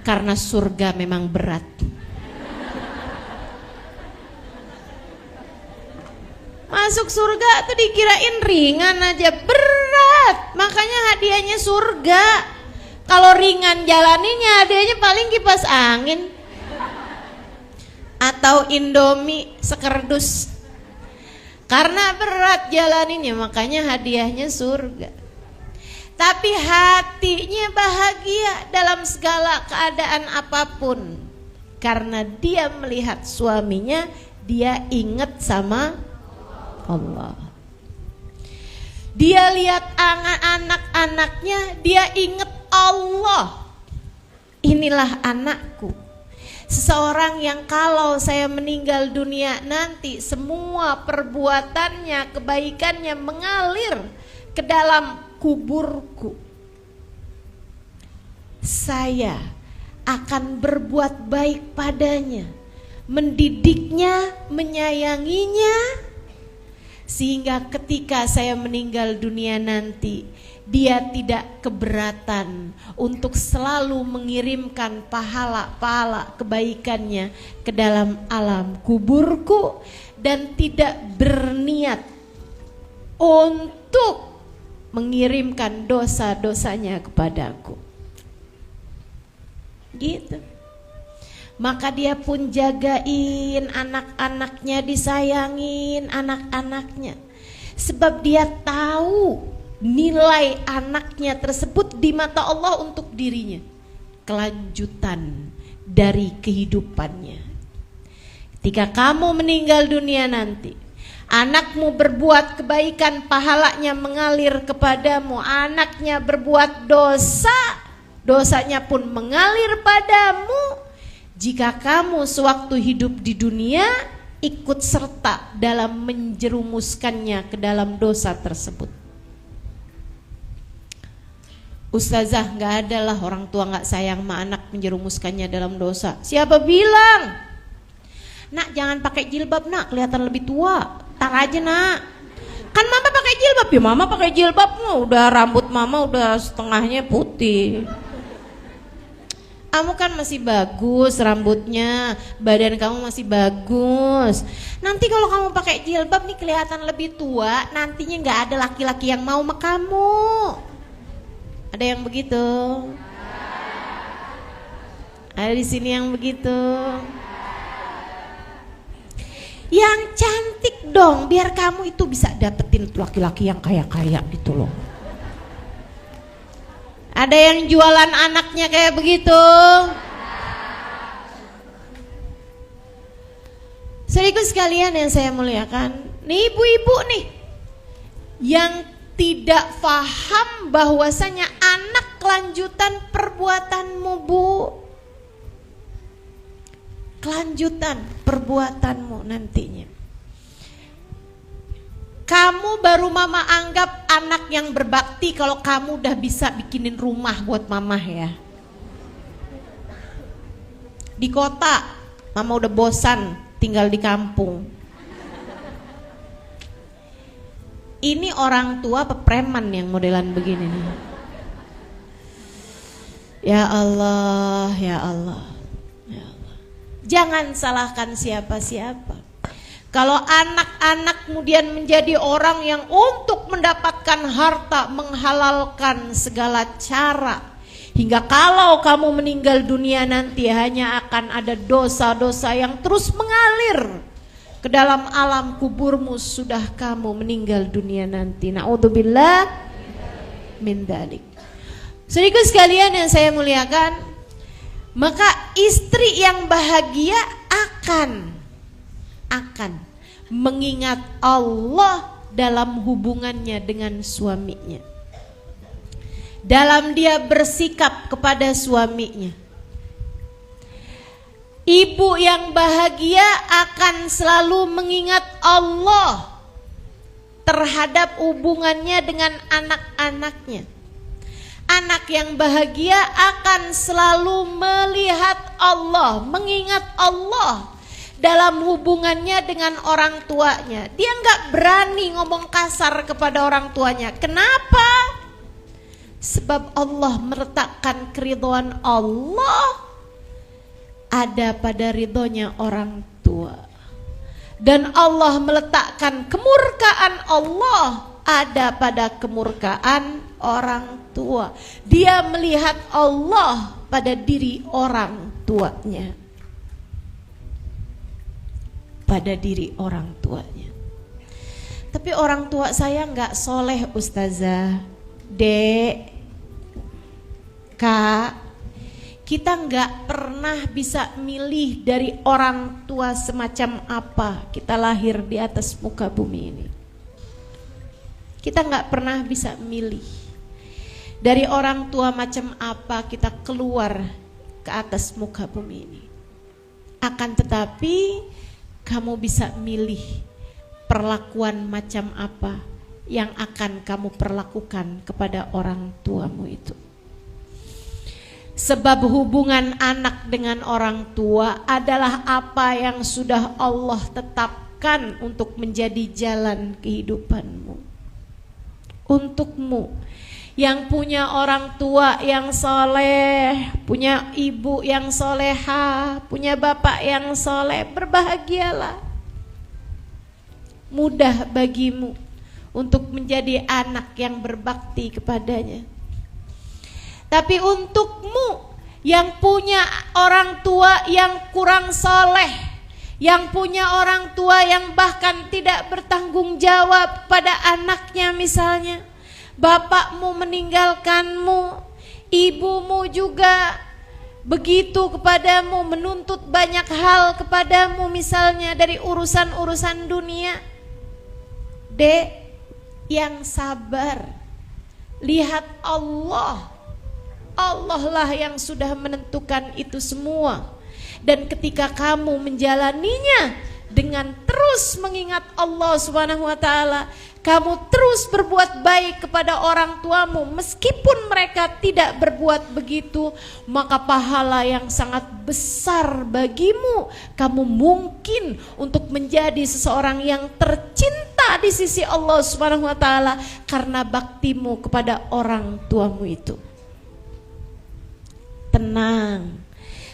Karena surga memang berat. Masuk surga tuh dikirain ringan aja, berat. Makanya hadiahnya surga. Kalau ringan jalaninya, hadiahnya paling kipas angin atau Indomie sekerdus. Karena berat jalaninya, makanya hadiahnya surga. Tapi hatinya bahagia dalam segala keadaan apapun. Karena dia melihat suaminya, dia ingat sama Allah. Dia lihat anak-anaknya, dia ingat Allah. Inilah anakku. Seseorang yang kalau saya meninggal dunia nanti, semua perbuatannya, kebaikannya mengalir ke dalam kuburku. Saya akan berbuat baik padanya, mendidiknya, menyayanginya, sehingga ketika saya meninggal dunia nanti, dia tidak keberatan untuk selalu mengirimkan pahala-pahala kebaikannya ke dalam alam kuburku, dan tidak berniat untuk mengirimkan dosa-dosanya kepadaku. Gitu. Maka dia pun jagain anak-anaknya, disayangin anak-anaknya. Sebab dia tahu nilai anaknya tersebut di mata Allah untuk dirinya. Kelanjutan dari kehidupannya. Ketika kamu meninggal dunia nanti, anakmu berbuat kebaikan, pahalanya mengalir kepadamu. Anaknya berbuat dosa, dosanya pun mengalir padamu. Jika kamu sewaktu hidup di dunia ikut serta dalam menjerumuskannya ke dalam dosa tersebut. Ustazah, gak ada lah orang tua gak sayang sama anak menjerumuskannya dalam dosa. Siapa bilang? Nak, jangan pakai jilbab nak, kelihatan lebih tua. Tar aja nak. Kan mama pakai jilbab. Ya mama pakai jilbab, udah rambut mama udah setengahnya putih. Kamu kan masih bagus rambutnya, badan kamu masih bagus. Nanti kalau kamu pakai jilbab nih kelihatan lebih tua, nantinya nggak ada laki-laki yang mau sama kamu. Ada yang begitu? Ada di sini yang begitu? Yang cantik dong, biar kamu itu bisa dapetin laki-laki yang kaya-kaya gitu loh. Ada yang jualan anaknya kayak begitu? Saudaraku sekalian yang saya muliakan, nih ibu-ibu nih yang tidak paham bahwasanya anak kelanjutan perbuatanmu, Bu. Kelanjutan perbuatanmu nantinya. Kamu baru mama anggap anak yang berbakti kalau kamu udah bisa bikinin rumah buat mama ya. Di kota, mama udah bosan tinggal di kampung. Ini orang tua apa preman yang modelan begini nih? Ya Allah, ya Allah, ya Allah. Jangan salahkan siapa-siapa. Kalau anak-anak kemudian menjadi orang yang untuk mendapatkan harta menghalalkan segala cara, hingga kalau kamu meninggal dunia nanti hanya akan ada dosa-dosa yang terus mengalir ke dalam alam kuburmu sudah kamu meninggal dunia nanti. Na'udzubillah min dzalik. Saudaraku sekalian yang saya muliakan, maka istri yang bahagia akan akan mengingat Allah dalam hubungannya dengan suaminya, dalam dia bersikap kepada suaminya. Ibu yang bahagia akan selalu mengingat Allah terhadap hubungannya dengan anak-anaknya. Anak yang bahagia akan selalu melihat Allah, mengingat Allah dalam hubungannya dengan orang tuanya. Dia nggak berani ngomong kasar kepada orang tuanya. Kenapa? Sebab Allah meletakkan keridhaan Allah ada pada ridhonya orang tua. Dan Allah meletakkan kemurkaan Allah ada pada kemurkaan orang tua. Dia melihat Allah pada diri orang tuanya. Pada diri orang tuanya. Tapi orang tua saya nggak soleh, Ustazah. Dek, Kak, kita nggak pernah bisa milih dari orang tua semacam apa kita lahir di atas muka bumi ini. Kita nggak pernah bisa milih dari orang tua macam apa kita keluar ke atas muka bumi ini. Akan tetapi kamu bisa milih perlakuan macam apa yang akan kamu perlakukan kepada orang tuamu itu. Sebab hubungan anak dengan orang tua adalah apa yang sudah Allah tetapkan untuk menjadi jalan kehidupanmu. Untukmu yang punya orang tua yang soleh, punya ibu yang soleha, punya bapak yang soleh, berbahagialah. Mudah bagimu untuk menjadi anak yang berbakti kepadanya. Tapi untukmu yang punya orang tua yang kurang soleh, yang punya orang tua yang bahkan tidak bertanggung jawab pada anaknya, misalnya bapakmu meninggalkanmu, ibumu juga begitu kepadamu, menuntut banyak hal kepadamu, misalnya dari urusan-urusan dunia. Dek, yang sabar, lihat Allah. Allah lah yang sudah menentukan itu semua. Dan ketika kamu menjalaninya dengan terus mengingat Allah Subhanahu wa taala, kamu terus berbuat baik kepada orang tuamu meskipun mereka tidak berbuat begitu, maka pahala yang sangat besar bagimu. Kamu mungkin untuk menjadi seseorang yang tercinta di sisi Allah Subhanahu wa taala karena baktimu kepada orang tuamu itu. Tenang,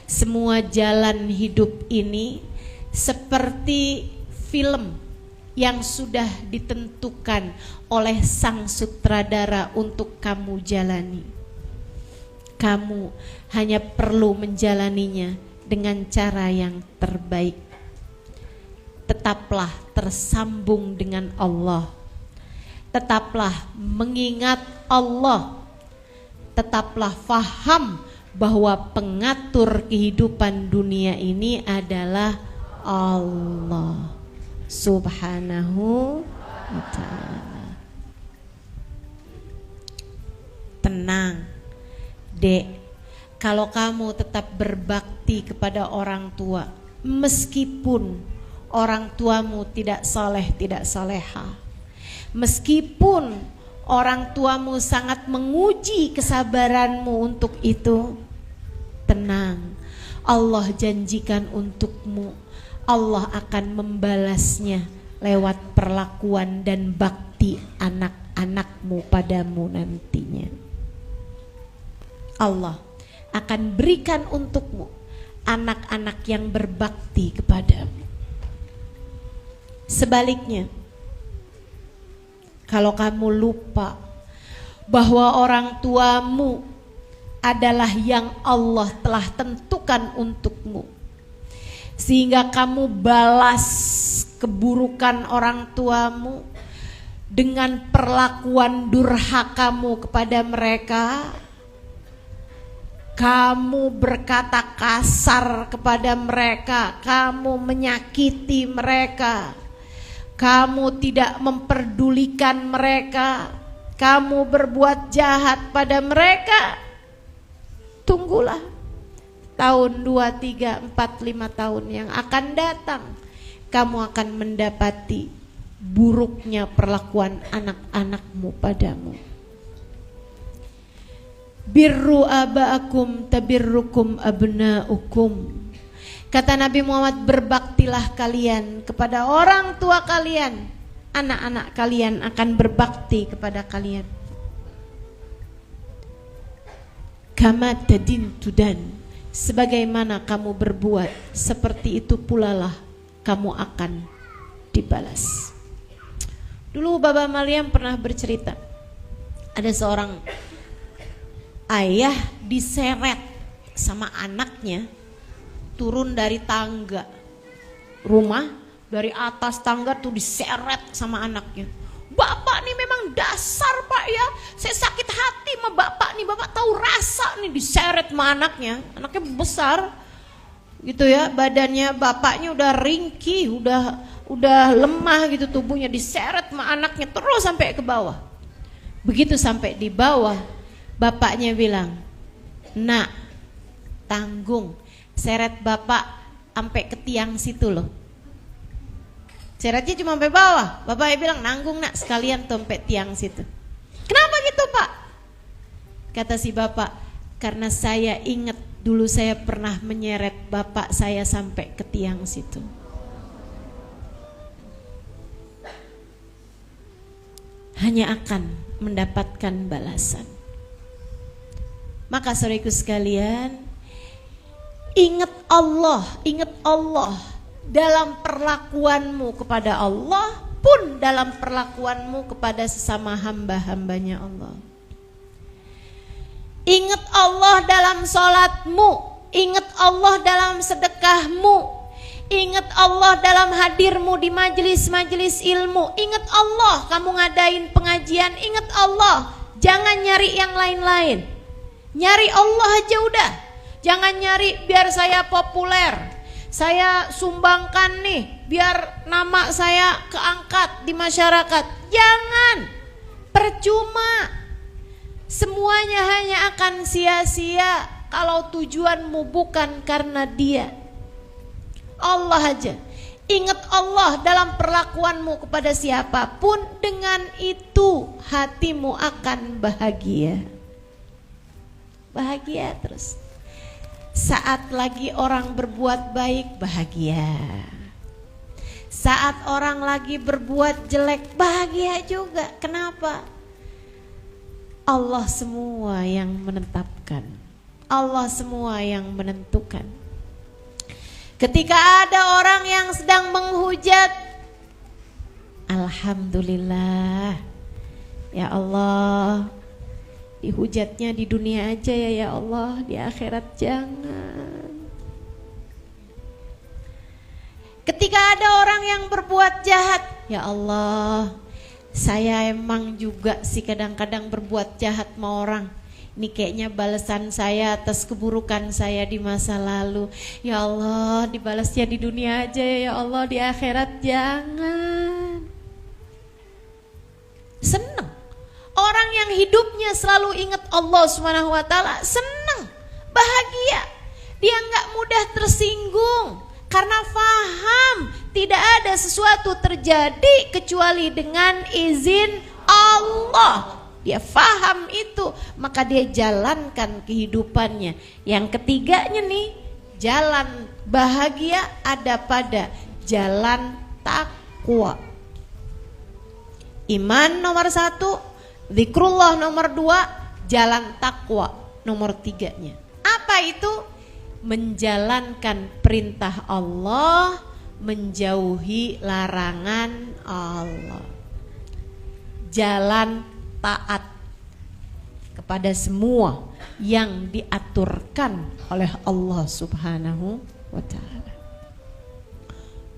semua jalan hidup ini seperti film yang sudah ditentukan oleh sang sutradara untuk kamu jalani. Kamu hanya perlu menjalaninya dengan cara yang terbaik. Tetaplah tersambung dengan Allah. Tetaplah mengingat Allah. Tetaplah faham bahwa pengatur kehidupan dunia ini adalah Allah Subhanahu wa ta'ala. Tenang, Dek, kalau kamu tetap berbakti kepada orang tua meskipun orang tuamu tidak soleh, tidak soleha, meskipun orang tuamu sangat menguji kesabaranmu untuk itu, tenang, Allah janjikan untukmu, Allah akan membalasnya lewat perlakuan dan bakti anak-anakmu padamu nantinya. Allah akan berikan untukmu anak-anak yang berbakti kepadamu. Sebaliknya, kalau kamu lupa bahwa orang tuamu adalah yang Allah telah tentukan untukmu, sehingga kamu balas keburukan orang tuamu dengan perlakuan durhakamu kepada mereka, kamu berkata kasar kepada mereka, kamu menyakiti mereka, kamu tidak memperdulikan mereka, kamu berbuat jahat pada mereka, tunggulah tahun 2, 3, 4, 5 tahun yang akan datang, kamu akan mendapati buruknya perlakuan anak-anakmu padamu. Birru aba'akum tabirrukum abna'ukum. Kata Nabi Muhammad, berbaktilah kalian kepada orang tua kalian, anak-anak kalian akan berbakti kepada kalian. Kama tadin tudan, sebagaimana kamu berbuat, seperti itu pula lah kamu akan dibalas. Dulu Baba Maliam pernah bercerita, ada seorang ayah diseret sama anaknya turun dari tangga rumah, dari atas tangga tuh diseret sama anaknya. Bapak nih memang dasar Pak ya, saya sakit hati sama bapak nih, bapak tahu rasa nih, diseret sama anaknya. Anaknya besar gitu ya, badannya bapaknya udah ringkih, udah lemah gitu tubuhnya, diseret sama anaknya terus sampai ke bawah. Begitu sampai di bawah, bapaknya bilang, "Nak, tanggung, seret bapak sampai ke tiang situ loh." Seretnya cuma sampai bawah. Bapaknya bilang, "Nanggung nak, sekalian tuh sampai tiang situ." "Kenapa gitu Pak?" Kata si bapak, "Karena saya ingat dulu saya pernah menyeret bapak saya sampai ke tiang situ." Hanya akan mendapatkan balasan. Maka saudaraku sekalian, ingat Allah dalam perlakuanmu kepada Allah pun dalam perlakuanmu kepada sesama hamba-hambanya Allah. Ingat Allah dalam sholatmu, ingat Allah dalam sedekahmu, ingat Allah dalam hadirmu di majelis-majelis ilmu, ingat Allah kamu ngadain pengajian, ingat Allah, jangan nyari yang lain-lain, nyari Allah aja udah. Jangan nyari biar saya populer, saya sumbangkan nih biar nama saya keangkat di masyarakat. Jangan, percuma, semuanya hanya akan sia-sia kalau tujuanmu bukan karena Dia. Allah aja. Ingat Allah dalam perlakuanmu kepada siapapun, dengan itu hatimu akan bahagia. Bahagia terus. Saat lagi orang berbuat baik, bahagia. Saat orang lagi berbuat jelek, bahagia juga. Kenapa? Allah semua yang menetapkan, Allah semua yang menentukan. Ketika ada orang yang sedang menghujat, alhamdulillah, ya Allah, dihujatnya di dunia aja ya Allah, di akhirat jangan. Ketika ada orang yang berbuat jahat, ya Allah, saya emang juga sih kadang-kadang berbuat jahat sama orang. Ini kayaknya balasan saya atas keburukan saya di masa lalu. Ya Allah, dibalasnya di dunia aja ya Allah, di akhirat jangan. Senang. Orang yang hidupnya selalu ingat Allah Subhanahu wa taala senang, bahagia. Dia nggak mudah tersinggung karena faham tidak ada sesuatu terjadi kecuali dengan izin Allah. Dia faham itu, maka dia jalankan kehidupannya. Yang ketiganya nih, jalan bahagia ada pada jalan takwa. Iman nomor 1, zikrullah nomor 2, jalan takwa nomor 3-nya. Apa itu? Menjalankan perintah Allah, menjauhi larangan Allah. Jalan taat kepada semua yang diaturkan oleh Allah Subhanahu wa ta'ala.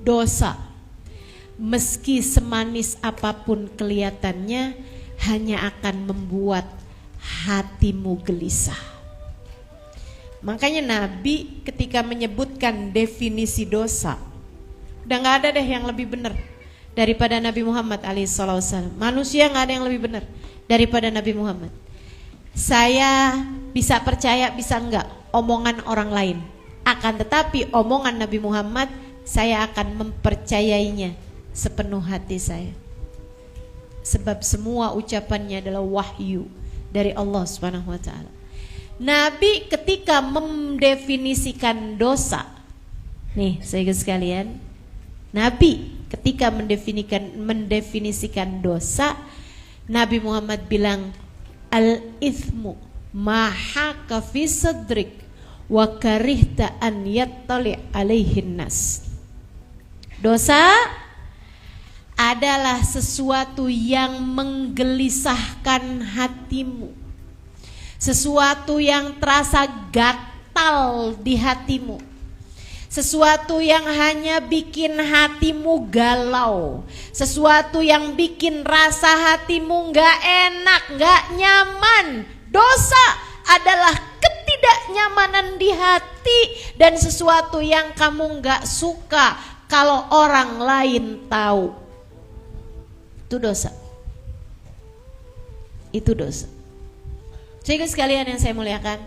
Dosa, meski semanis apapun kelihatannya, hanya akan membuat hatimu gelisah. Makanya Nabi ketika menyebutkan definisi dosa, udah gak ada deh yang lebih benar daripada Nabi Muhammad alaihissalam. Manusia gak ada yang lebih benar daripada Nabi Muhammad. Saya bisa percaya bisa enggak omongan orang lain, akan tetapi omongan Nabi Muhammad saya akan mempercayainya sepenuh hati saya. Sebab semua ucapannya adalah wahyu dari Allah Subhanahu wa taala. Nabi ketika mendefinisikan dosa, nih saudara sekalian, Nabi ketika mendefinisikan dosa, Nabi Muhammad bilang al-ithmu ma haka fi sadrik wa karihta an yattali alaihin nas. Dosa adalah sesuatu yang menggelisahkan hatimu, sesuatu yang terasa gatal di hatimu, sesuatu yang hanya bikin hatimu galau, sesuatu yang bikin rasa hatimu gak enak, gak nyaman. Dosa adalah ketidaknyamanan di hati dan sesuatu yang kamu gak suka kalau orang lain tahu. Itu dosa. Itu dosa. Jadi sekalian yang saya muliakan,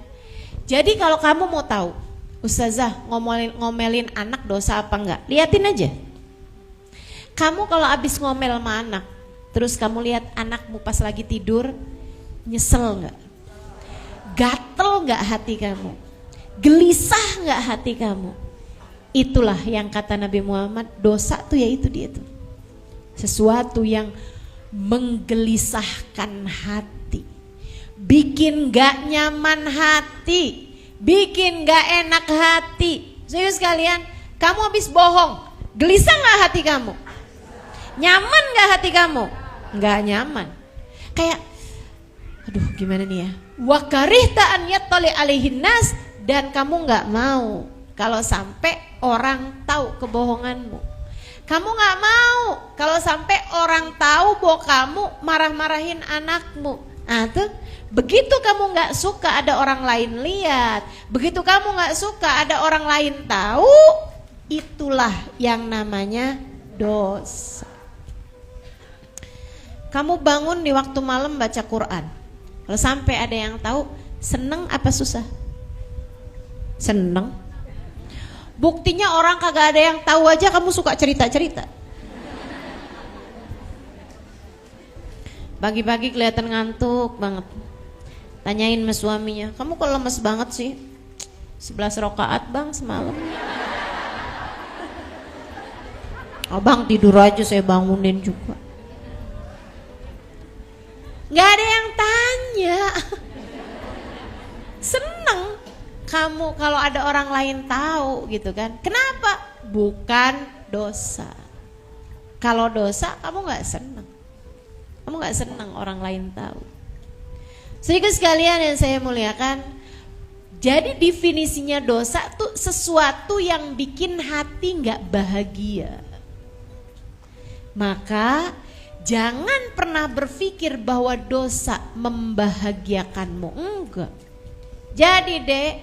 jadi kalau kamu mau tahu Ustazah ngomelin anak dosa apa enggak, liatin aja. Kamu kalau abis ngomel sama anak, terus kamu lihat anakmu pas lagi tidur, nyesel enggak? Gatel enggak hati kamu? Gelisah enggak hati kamu? Itulah yang kata Nabi Muhammad, dosa tuh ya itu dia tuh. Sesuatu yang menggelisahkan hati, bikin gak nyaman hati, bikin gak enak hati. Saudara sekalian, kamu habis bohong, gelisah gak hati kamu? Nyaman gak hati kamu? Gak nyaman. Kayak, aduh gimana nih ya, wa karihta an yattali alaihin nas, dan kamu gak mau kalau sampai orang tahu kebohonganmu. Kamu gak mau kalau sampai orang tahu bahwa kamu marah-marahin anakmu. Nah tuh, begitu kamu gak suka ada orang lain lihat, begitu kamu gak suka ada orang lain tahu, itulah yang namanya dosa. Kamu bangun di waktu malam baca Quran, kalau sampai ada yang tahu, seneng apa susah? Seneng. Buktinya orang kagak ada yang tahu aja kamu suka cerita-cerita. Pagi-pagi kelihatan ngantuk banget. Tanyain sama suaminya, kamu kok lemes banget sih? 11 rakaat bang semalam. Abang tidur aja, saya bangunin juga. Gak ada yang tanya. Seneng kamu kalau ada orang lain tahu gitu kan. Kenapa? Bukan dosa. Kalau dosa kamu gak seneng. Kamu gak seneng orang lain tahu. Sehingga sekalian yang saya muliakan, jadi definisinya dosa tuh sesuatu yang bikin hati gak bahagia. Maka jangan pernah berpikir bahwa dosa membahagiakanmu. Enggak. Jadi dek,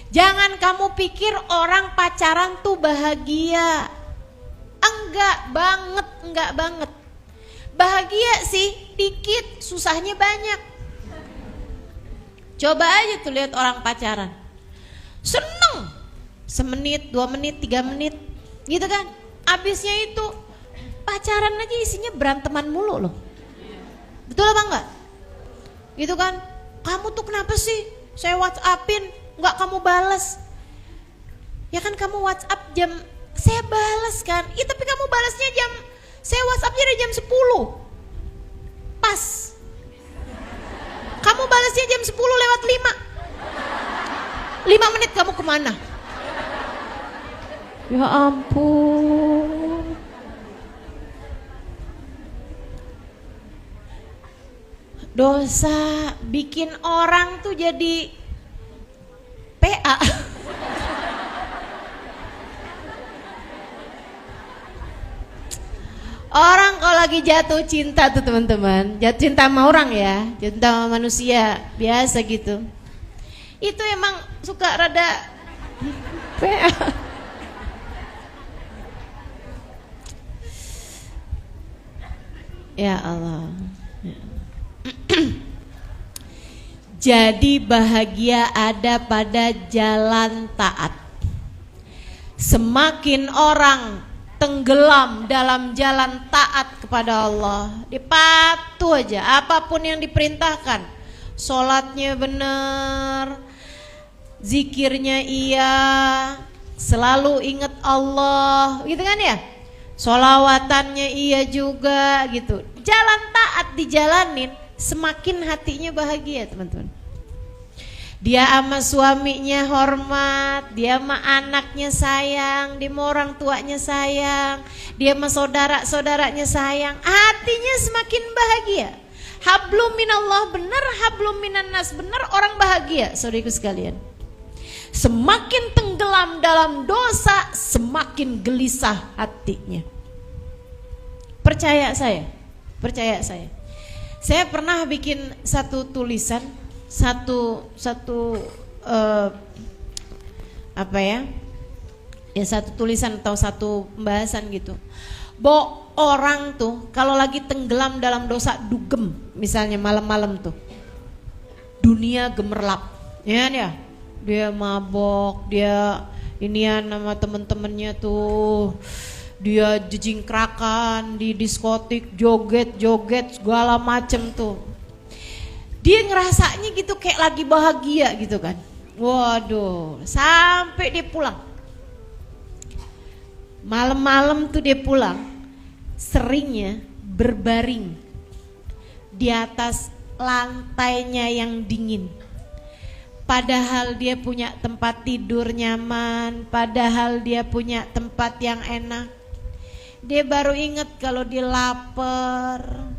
jangan kamu pikir orang pacaran tuh bahagia. Enggak banget. Bahagia sih dikit, susahnya banyak. Coba aja tuh lihat orang pacaran, seneng semenit, 2 menit, 3 menit gitu kan. Abisnya itu pacaran aja isinya beranteman mulu loh. Betul apa enggak? Gitu kan. Kamu tuh kenapa sih? Saya WhatsAppin enggak kamu balas. Ya kan kamu WhatsApp jam, saya balas kan. Iya tapi kamu balasnya jam, saya WhatsAppnya dari jam 10 pas. Kamu balasnya jam 10 lewat 5 menit kamu kemana? Ya ampun. Dosa bikin orang tuh jadi PA. Orang kalau lagi jatuh cinta tuh teman-teman, jatuh cinta sama orang ya, cinta sama manusia, biasa gitu. Itu emang suka rada ya Allah. Jadi bahagia ada pada jalan taat. Semakin orang tenggelam dalam jalan taat kepada Allah, dia patuh aja apapun yang diperintahkan. Sholatnya benar, zikirnya iya, selalu ingat Allah, gitu kan ya. Sholawatannya iya juga gitu. Jalan taat dijalanin, semakin hatinya bahagia teman-teman. Dia sama suaminya hormat, dia sama anaknya sayang, dia sama orang tuanya sayang, dia sama saudara-saudaranya sayang, hatinya semakin bahagia. Hablum minallah benar, hablum minan nas benar, orang bahagia. Saudaraku sekalian, semakin tenggelam dalam dosa, semakin gelisah hatinya. Percaya saya. Saya pernah bikin satu tulisan, satu tulisan atau satu pembahasan gitu. Bahwa orang tuh kalau lagi tenggelam dalam dosa dugem, misalnya malam-malam tuh, dunia gemerlap, ya kan ya? Dia mabok, dia inian sama temen-temennya tuh, dia jejingkrakan di diskotik, joget-joget segala macem tuh. Dia ngerasanya gitu kayak lagi bahagia gitu kan. Waduh, sampai dia pulang. Malam-malam tuh dia pulang, seringnya berbaring di atas lantainya yang dingin. Padahal dia punya tempat tidur nyaman, padahal dia punya tempat yang enak. Dia baru ingat kalau dia lapar,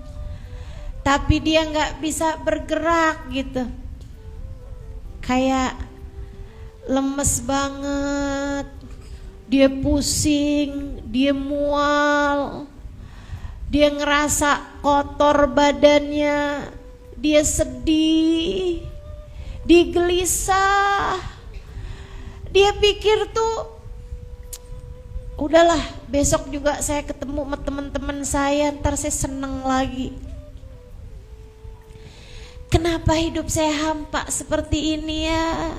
tapi dia nggak bisa bergerak gitu, kayak lemes banget, dia pusing, dia mual, dia ngerasa kotor badannya, dia sedih, dia gelisah, dia pikir tuh udahlah besok juga saya ketemu sama teman-teman saya, ntar saya seneng lagi. Kenapa hidup saya hampa seperti ini ya?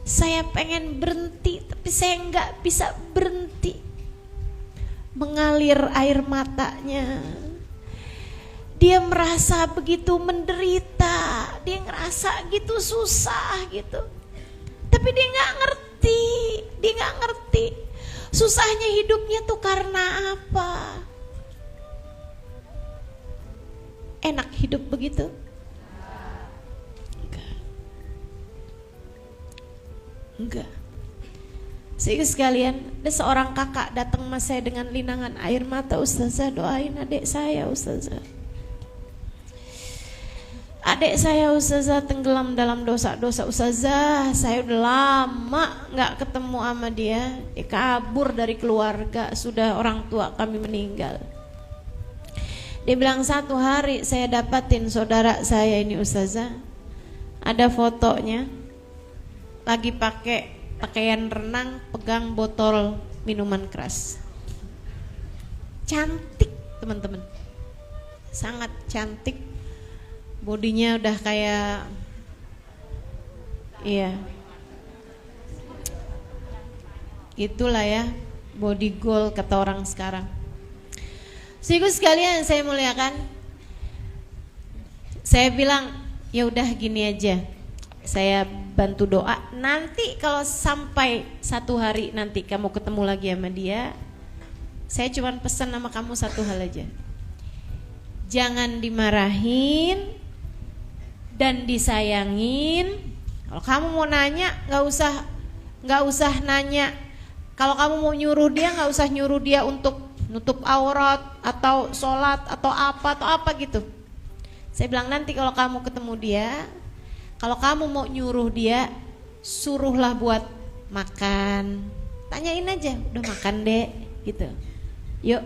Saya pengen berhenti, tapi saya nggak bisa berhenti. Mengalir air matanya. Dia merasa begitu menderita, dia ngerasa gitu susah gitu. Tapi dia nggak ngerti. Susahnya hidupnya tuh karena apa? Enak hidup begitu? Enggak. Sehingga sekalian, ada seorang kakak datang sama saya dengan linangan air mata. Ustazah, doain adik saya ustazah. Adik saya ustazah tenggelam dalam dosa-dosa. Ustazah, saya udah lama gak ketemu sama dia. Dia kabur dari keluarga, sudah orang tua kami meninggal. Dia bilang satu hari saya dapatin saudara saya ini ustazah, ada fotonya lagi pakai pakaian renang, pegang botol minuman keras. Cantik teman-teman, sangat cantik. Bodinya udah kayak, iya, itulah ya, body goal kata orang sekarang. Sehingga sekalian saya muliakan, saya bilang ya udah gini aja, saya bantu doa. Nanti kalau sampai satu hari nanti kamu ketemu lagi sama dia, saya cuma pesan sama kamu satu hal aja, jangan dimarahin dan disayangin. Kalau kamu mau nanya nggak usah nanya. Kalau kamu mau nyuruh dia, nggak usah nyuruh dia untuk nutup aurat atau sholat atau apa gitu. Saya bilang nanti kalau kamu ketemu dia, kalau kamu mau nyuruh dia, suruhlah buat makan. Tanyain aja, udah makan dek gitu. Yuk,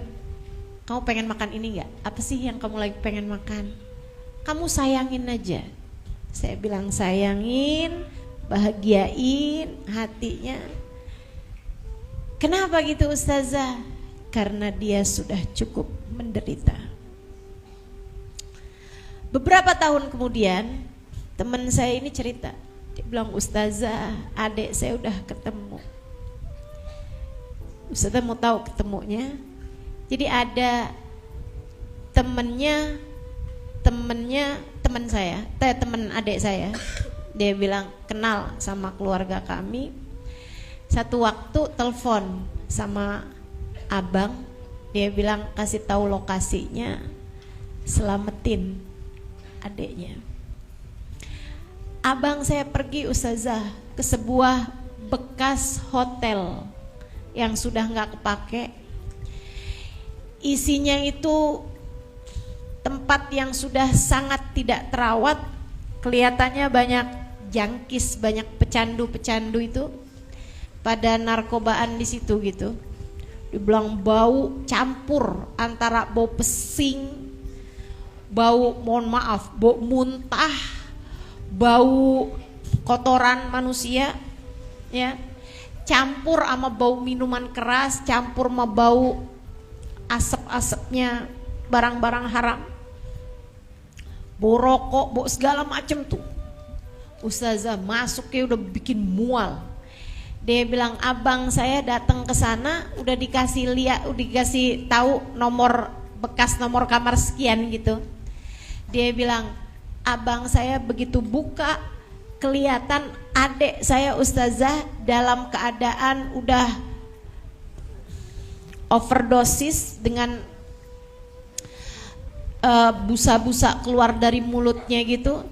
kamu pengen makan ini gak? Apa sih yang kamu lagi pengen makan? Kamu sayangin aja. Saya bilang sayangin, bahagiain hatinya. Kenapa gitu Ustazah? Karena dia sudah cukup menderita. Beberapa tahun kemudian teman saya ini cerita, dia bilang, Ustazah, adik saya udah ketemu. Ustazah mau tahu ketemunya? Jadi ada temen adik saya, dia bilang kenal sama keluarga kami. Satu waktu telepon sama abang, dia bilang kasih tahu lokasinya, selamatin adiknya. Abang saya pergi Ustazah ke sebuah bekas hotel yang sudah nggak kepake. Isinya itu tempat yang sudah sangat tidak terawat, kelihatannya banyak jangkis, banyak pecandu-pecandu itu pada narkobaan di situ gitu. Dibilang bau campur antara bau pesing, bau bau muntah, bau kotoran manusia, ya, campur sama bau minuman keras, campur sama bau asap-asapnya barang-barang haram, bau rokok, bau segala macem tuh. Ustazah masuknya udah bikin mual. Dia bilang abang saya datang ke sana udah dikasih tahu bekas nomor kamar sekian gitu. Dia bilang abang saya begitu buka kelihatan adik saya Ustazah dalam keadaan udah overdosis dengan busa-busa keluar dari mulutnya gitu.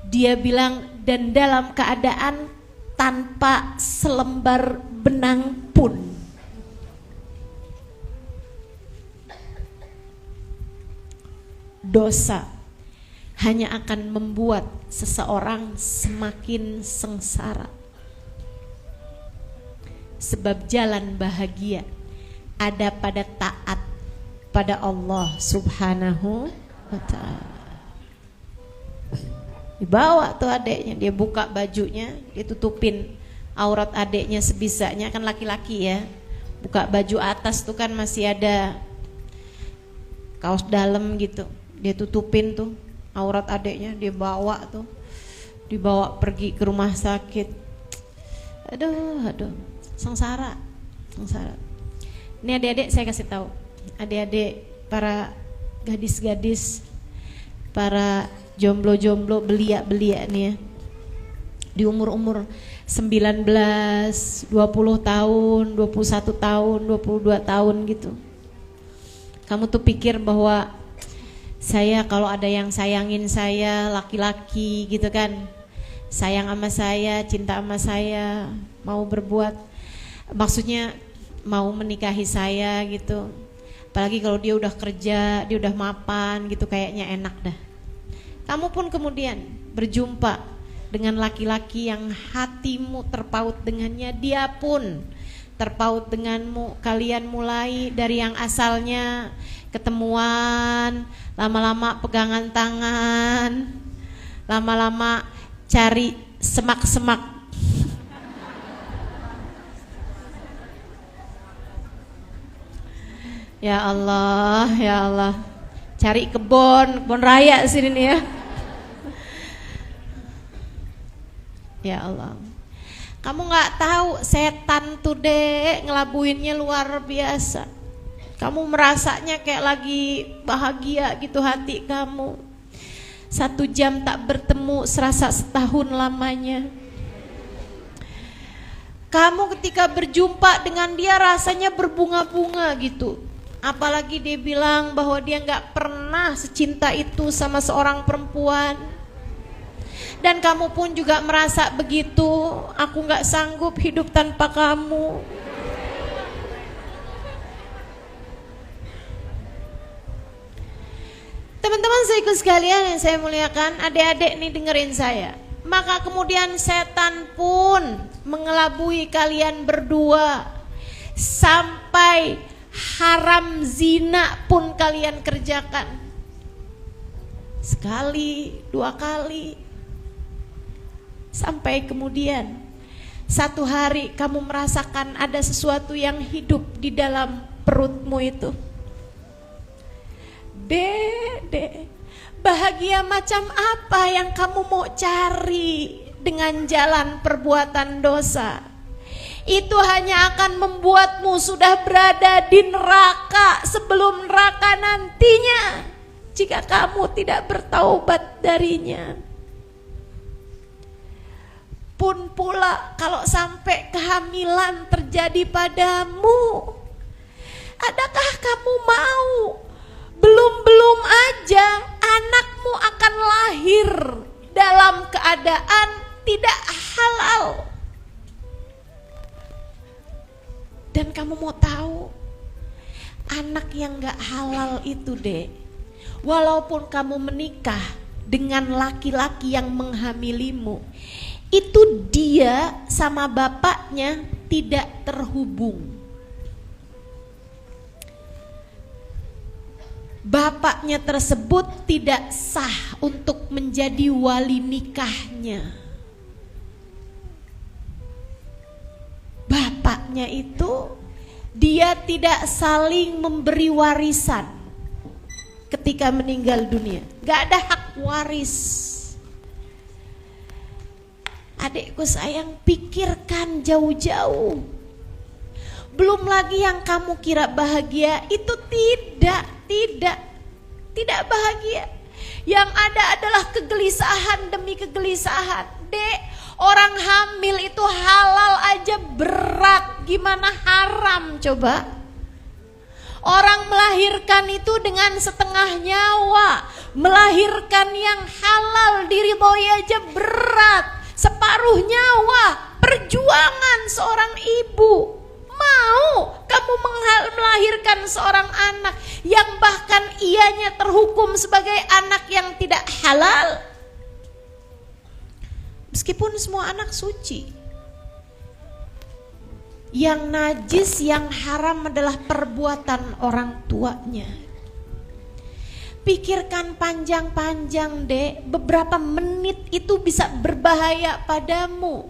Dia bilang dan dalam keadaan tanpa selembar benang pun. Dosa hanya akan membuat seseorang semakin sengsara. Sebab jalan bahagia ada pada taat pada Allah Subhanahu wa ta'ala. Dibawa tuh adeknya, dia buka bajunya, dia tutupin aurat adeknya sebisanya, kan laki-laki ya. Buka baju atas tuh kan masih ada kaos dalam gitu. Dia tutupin tuh aurat adeknya, dia bawa tuh. Dibawa pergi ke rumah sakit. Aduh, sengsara. Ini adik-adik saya kasih tahu. Adik-adik para gadis-gadis, para jomblo-jomblo belia-belia nih ya, di umur-umur 19, 20 tahun, 21 tahun, 22 tahun gitu. Kamu tuh pikir bahwa saya kalau ada yang sayangin saya, laki-laki gitu kan, sayang sama saya, cinta sama saya, mau berbuat, maksudnya mau menikahi saya gitu. Apalagi kalau dia udah kerja, dia udah mapan gitu, kayaknya enak dah. Kamu pun kemudian berjumpa dengan laki-laki yang hatimu terpaut dengannya, dia pun terpaut denganmu. Kalian mulai dari yang asalnya ketemuan, lama-lama pegangan tangan, lama-lama cari semak-semak. Ya Allah, cari kebun raya sini nih ya. Ya Allah, kamu nggak tahu setan tuh dek ngelabuinnya luar biasa. Kamu merasanya kayak lagi bahagia gitu hati kamu. 1 jam tak bertemu serasa setahun lamanya. Kamu ketika berjumpa dengan dia rasanya berbunga-bunga gitu. Apalagi dia bilang bahwa dia nggak pernah secinta itu sama seorang perempuan. Dan kamu pun juga merasa begitu, aku gak sanggup hidup tanpa kamu. Teman-teman saudaraku sekalian yang saya muliakan, adik-adik nih dengerin saya. Maka kemudian setan pun mengelabui kalian berdua, sampai haram zina pun kalian kerjakan. Sekali, 2 kali. Sampai kemudian satu hari kamu merasakan ada sesuatu yang hidup di dalam perutmu itu. Dek, bahagia macam apa yang kamu mau cari dengan jalan perbuatan dosa? Itu hanya akan membuatmu sudah berada di neraka sebelum neraka nantinya, jika kamu tidak bertaubat darinya. Pun pula kalau sampai kehamilan terjadi padamu, adakah kamu mau belum aja anakmu akan lahir dalam keadaan tidak halal? Dan kamu mau tahu, anak yang gak halal itu dek, walaupun kamu menikah dengan laki-laki yang menghamilimu, itu dia sama bapaknya tidak terhubung. Bapaknya tersebut tidak sah untuk menjadi wali nikahnya. Bapaknya itu dia tidak saling memberi warisan ketika meninggal dunia. Gak ada hak waris. Adikku sayang, pikirkan jauh-jauh. Belum lagi yang kamu kira bahagia itu tidak bahagia. Yang ada adalah kegelisahan demi kegelisahan. Dek, orang hamil itu halal aja berat, gimana haram coba? Orang melahirkan itu dengan setengah nyawa, melahirkan yang halal diridhoi aja berat. Separuh nyawa, perjuangan seorang ibu. Mau kamu melahirkan seorang anak yang bahkan ianya terhukum sebagai anak yang tidak halal? Meskipun semua anak suci, yang najis, yang haram adalah perbuatan orang tuanya. Pikirkan panjang-panjang dek, beberapa menit itu bisa berbahaya padamu.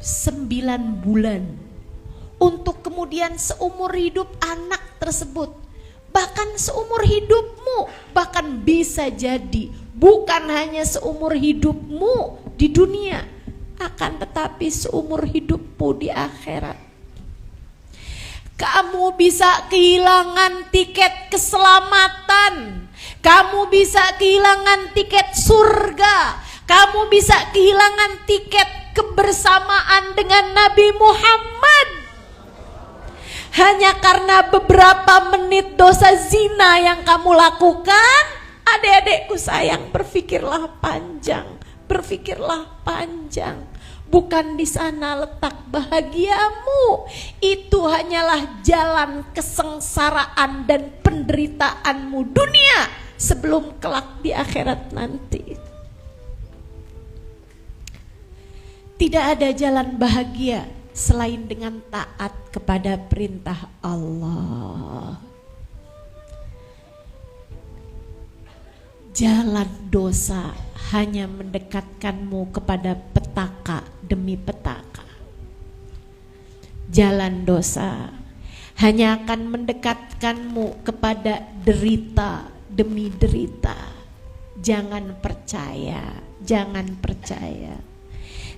9 bulan untuk kemudian seumur hidup anak tersebut, bahkan seumur hidupmu, bahkan bisa jadi bukan hanya seumur hidupmu di dunia, akan tetapi seumur hidupmu di akhirat. Kamu bisa kehilangan tiket keselamatan, kamu bisa kehilangan tiket surga, kamu bisa kehilangan tiket kebersamaan dengan Nabi Muhammad hanya karena beberapa menit dosa zina yang kamu lakukan. Adik-adikku sayang, berpikirlah panjang, berpikirlah panjang. Bukan di sana letak bahagiamu. Itu hanyalah jalan kesengsaraan dan penderitaanmu dunia sebelum kelak di akhirat nanti. Tidak ada jalan bahagia selain dengan taat kepada perintah Allah. Jalan dosa hanya mendekatkanmu kepada petaka demi petaka. Jalan dosa hanya akan mendekatkanmu kepada derita demi derita. Jangan percaya, jangan percaya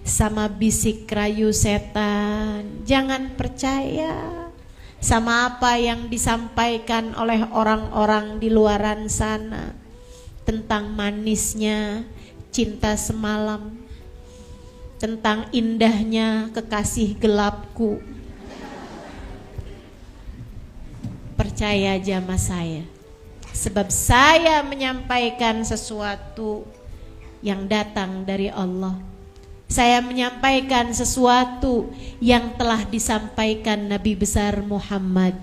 sama bisik rayu setan. Jangan percaya sama apa yang disampaikan oleh orang-orang di luaran sana tentang manisnya cinta semalam, tentang indahnya kekasih gelapku. Percaya aja sama saya, sebab saya menyampaikan sesuatu yang datang dari Allah. Saya menyampaikan sesuatu yang telah disampaikan Nabi besar Muhammad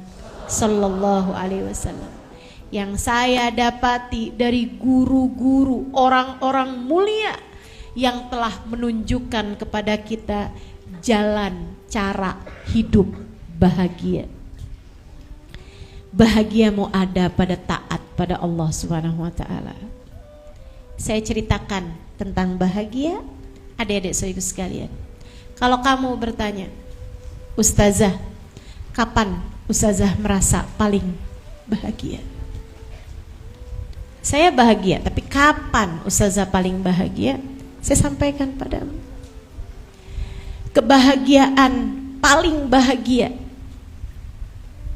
sallallahu alaihi wasallam, yang saya dapati dari guru-guru orang-orang mulia yang telah menunjukkan kepada kita jalan cara hidup bahagia. Bahagiamu ada pada taat pada Allah Subhanahu wa taala. Saya ceritakan tentang bahagia Adik-adik saudaraku sekalian, kalau kamu bertanya, Ustazah, kapan Ustazah merasa paling bahagia? Saya bahagia, tapi kapan Ustazah paling bahagia? Saya sampaikan padamu, kebahagiaan paling bahagia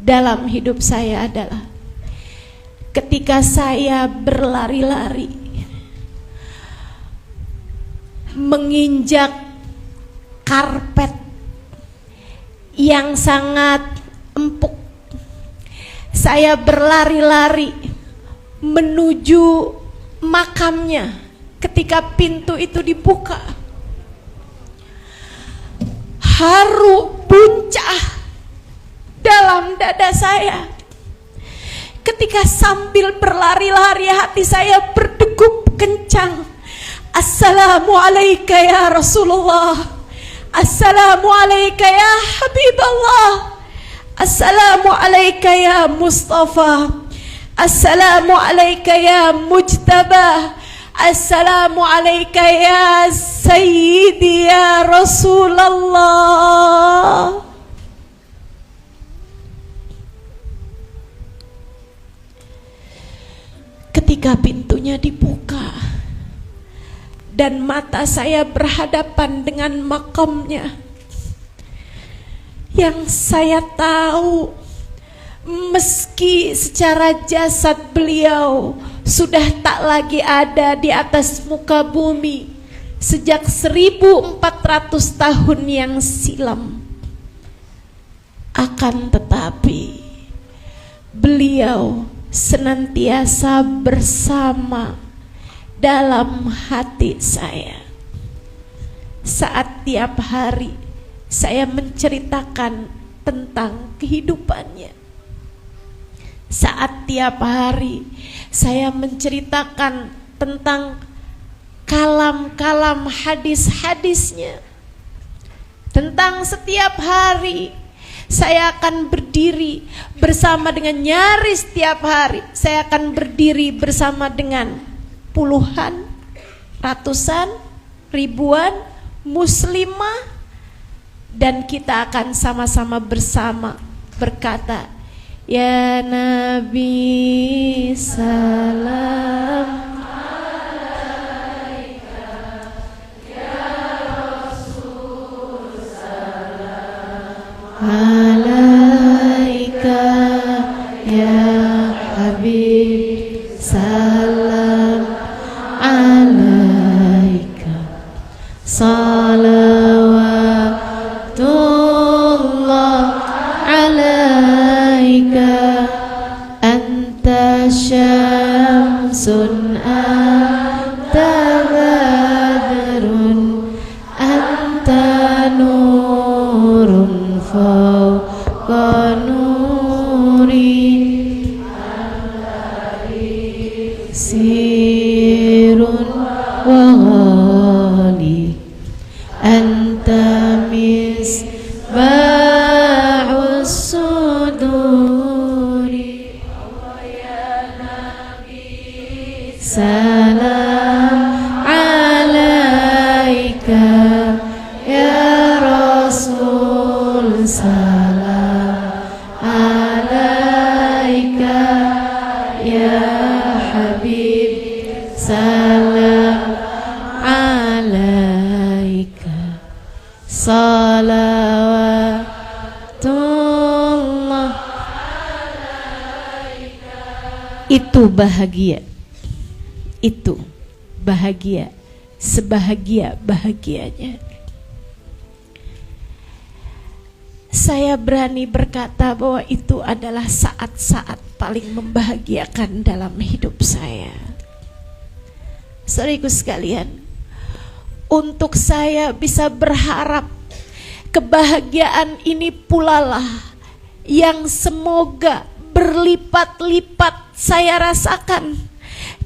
dalam hidup saya adalah ketika saya berlari-lari menginjak karpet yang sangat empuk. Saya berlari-lari menuju makamnya. Ketika pintu itu dibuka, haru buncah dalam dada saya. Ketika sambil berlari-lari hati saya berdegup kencang. Assalamualaikum ya Rasulullah, Assalamualaikum ya Habiballah, Assalamualaikum ya Mustafa, Assalamualaikum ya Mujtabah, Assalamualaikum ya Sayyidi ya Rasulullah. Ketika pintunya dibuka dan mata saya berhadapan dengan makamnya, yang saya tahu meski secara jasad beliau sudah tak lagi ada di atas muka bumi sejak 1400 tahun yang silam, akan tetapi beliau senantiasa bersama dalam hati saya. Saat tiap hari saya menceritakan tentang kehidupannya, saat tiap hari saya menceritakan tentang kalam-kalam hadis-hadisnya, tentang setiap hari saya akan berdiri bersama dengan, nyaris setiap hari saya akan berdiri bersama dengan puluhan, ratusan, ribuan muslimah, dan kita akan sama-sama bersama berkata, ya Nabi salam alaika, ya Rasul salam alaika, ya Habib salam alaika, salawatullah alaika, anta syamsun anta badrun anta nurun fawqa nuri sirun wa ghali, anta misbahus suduri, ya Nabi salam alaika, ya Rasul salam alaika, ya Habib salam alaika, salawatullah alaika. Itu bahagia, itu bahagia, sebahagia-bahagianya. Saya berani berkata bahwa itu adalah saat-saat paling membahagiakan dalam hidup saya. Saudaraku sekalian, untuk saya bisa berharap kebahagiaan ini pula lah yang semoga berlipat-lipat saya rasakan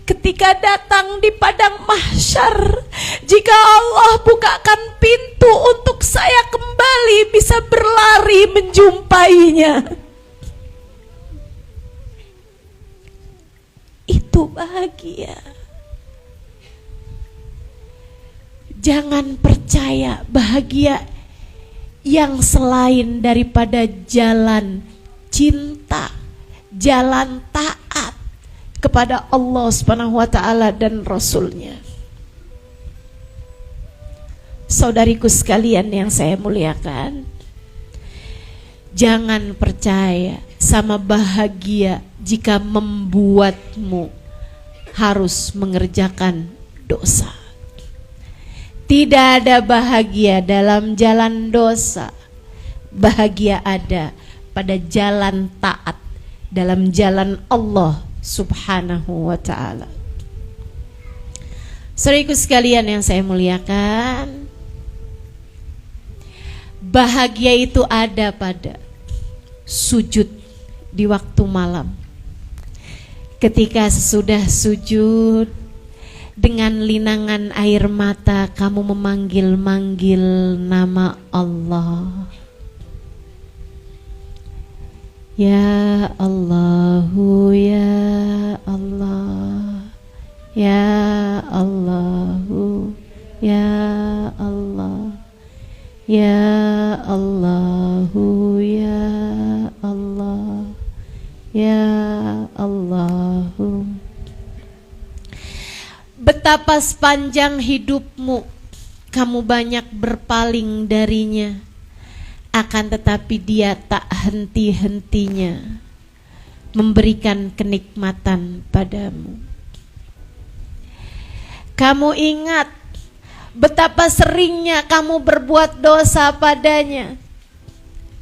ketika datang di padang mahsyar. Jika Allah bukakan pintu untuk saya kembali bisa berlari menjumpainya, itu bahagia. Jangan percaya bahagia yang selain daripada jalan cinta, jalan taat kepada Allah Subhanahu wa taala dan Rasul-Nya. Saudariku sekalian yang saya muliakan, jangan percaya sama bahagia jika membuatmu harus mengerjakan dosa. Tidak ada bahagia dalam jalan dosa. Bahagia ada pada jalan taat, dalam jalan Allah Subhanahu wa ta'ala. Saudaraku sekalian yang saya muliakan, bahagia itu ada pada sujud di waktu malam. Ketika sesudah sujud, dengan linangan air mata kamu memanggil-manggil nama Allah. Ya Allahu ya Allah, ya Allahu ya Allah, ya Allahu ya Allah, ya Allahu. Betapa sepanjang hidupmu kamu banyak berpaling darinya, akan tetapi dia tak henti-hentinya memberikan kenikmatan padamu. Kamu ingat betapa seringnya kamu berbuat dosa padanya,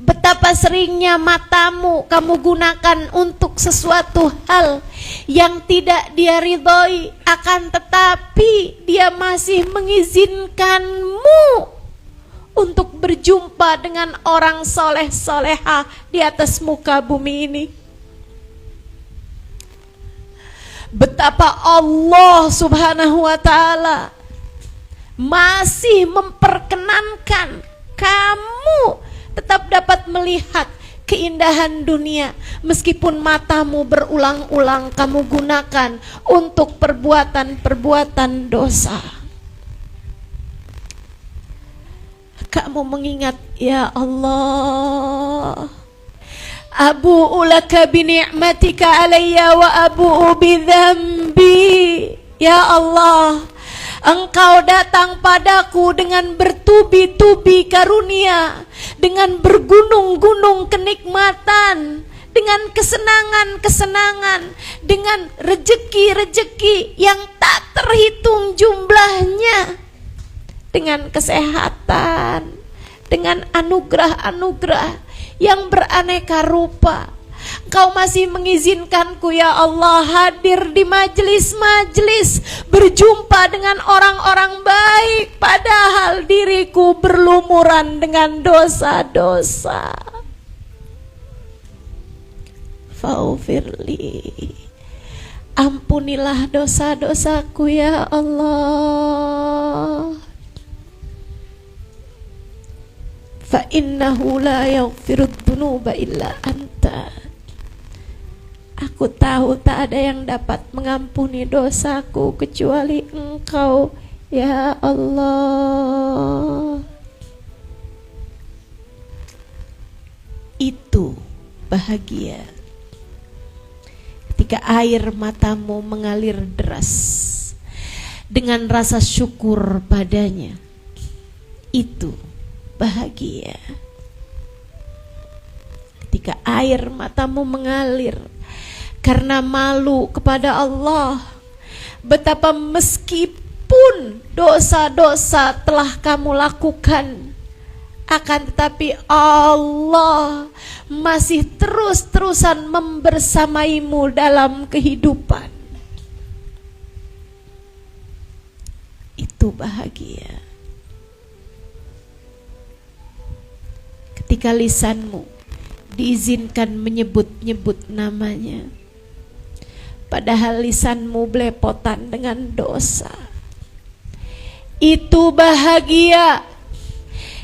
betapa seringnya matamu kamu gunakan untuk sesuatu hal yang tidak dia ridhoi, akan tetapi dia masih mengizinkanmu untuk berjumpa dengan orang soleh soleha di atas muka bumi ini. Betapa Allah Subhanahu wa ta'ala masih memperkenankan kamu tetap dapat melihat keindahan dunia, meskipun matamu berulang-ulang kamu gunakan untuk perbuatan-perbuatan dosa. Kamu mengingat, ya Allah, abu'u laka bini'matika alayya wa abu'u bidhambi. Ya Allah, Engkau datang padaku dengan bertubi-tubi karunia, dengan bergunung-gunung kenikmatan, dengan kesenangan-kesenangan, dengan rejeki-rejeki yang tak terhitung jumlahnya, dengan kesehatan, dengan anugerah-anugerah yang beraneka rupa. Engkau masih mengizinkanku, ya Allah, hadir di majelis-majelis, berjumpa dengan orang-orang baik, padahal diriku berlumuran dengan dosa-dosa. Faghfirli, ampunilah dosa-dosaku ya Allah. Fa innahu la yaghfirudz dzunuba illa anta. Aku tahu tak ada yang dapat mengampuni dosaku kecuali Engkau, ya Allah. Itu bahagia ketika air matamu mengalir deras dengan rasa syukur padanya. Itu bahagia ketika air matamu mengalir karena malu kepada Allah. Betapa meskipun dosa-dosa telah kamu lakukan, akan tetapi Allah masih terus-terusan membersamaimu dalam kehidupan. Itu bahagia ketika lisanmu diizinkan menyebut-nyebut namanya, padahal lisanmu belepotan dengan dosa. Itu bahagia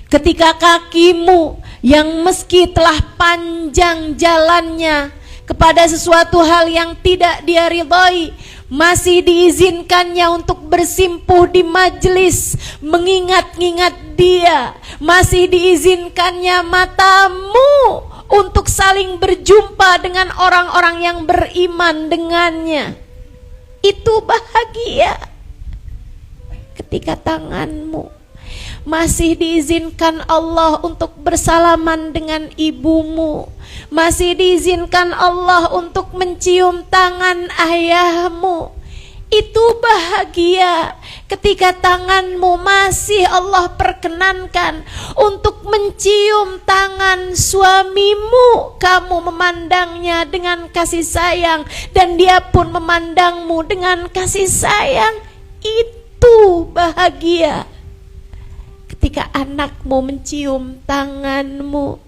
ketika kakimu yang meski telah panjang jalannya kepada sesuatu hal yang tidak dia ridhoi, masih diizinkannya untuk bersimpuh di majelis, mengingat-ingat dia, masih diizinkannya matamu untuk saling berjumpa dengan orang-orang yang beriman dengannya. Itu bahagia. Ketika tanganmu masih diizinkan Allah untuk bersalaman dengan ibumu, masih diizinkan Allah untuk mencium tangan ayahmu, itu bahagia. Ketika tanganmu masih Allah perkenankan untuk mencium tangan suamimu, kamu memandangnya dengan kasih sayang dan dia pun memandangmu dengan kasih sayang, itu bahagia. Ketika anakmu mencium tanganmu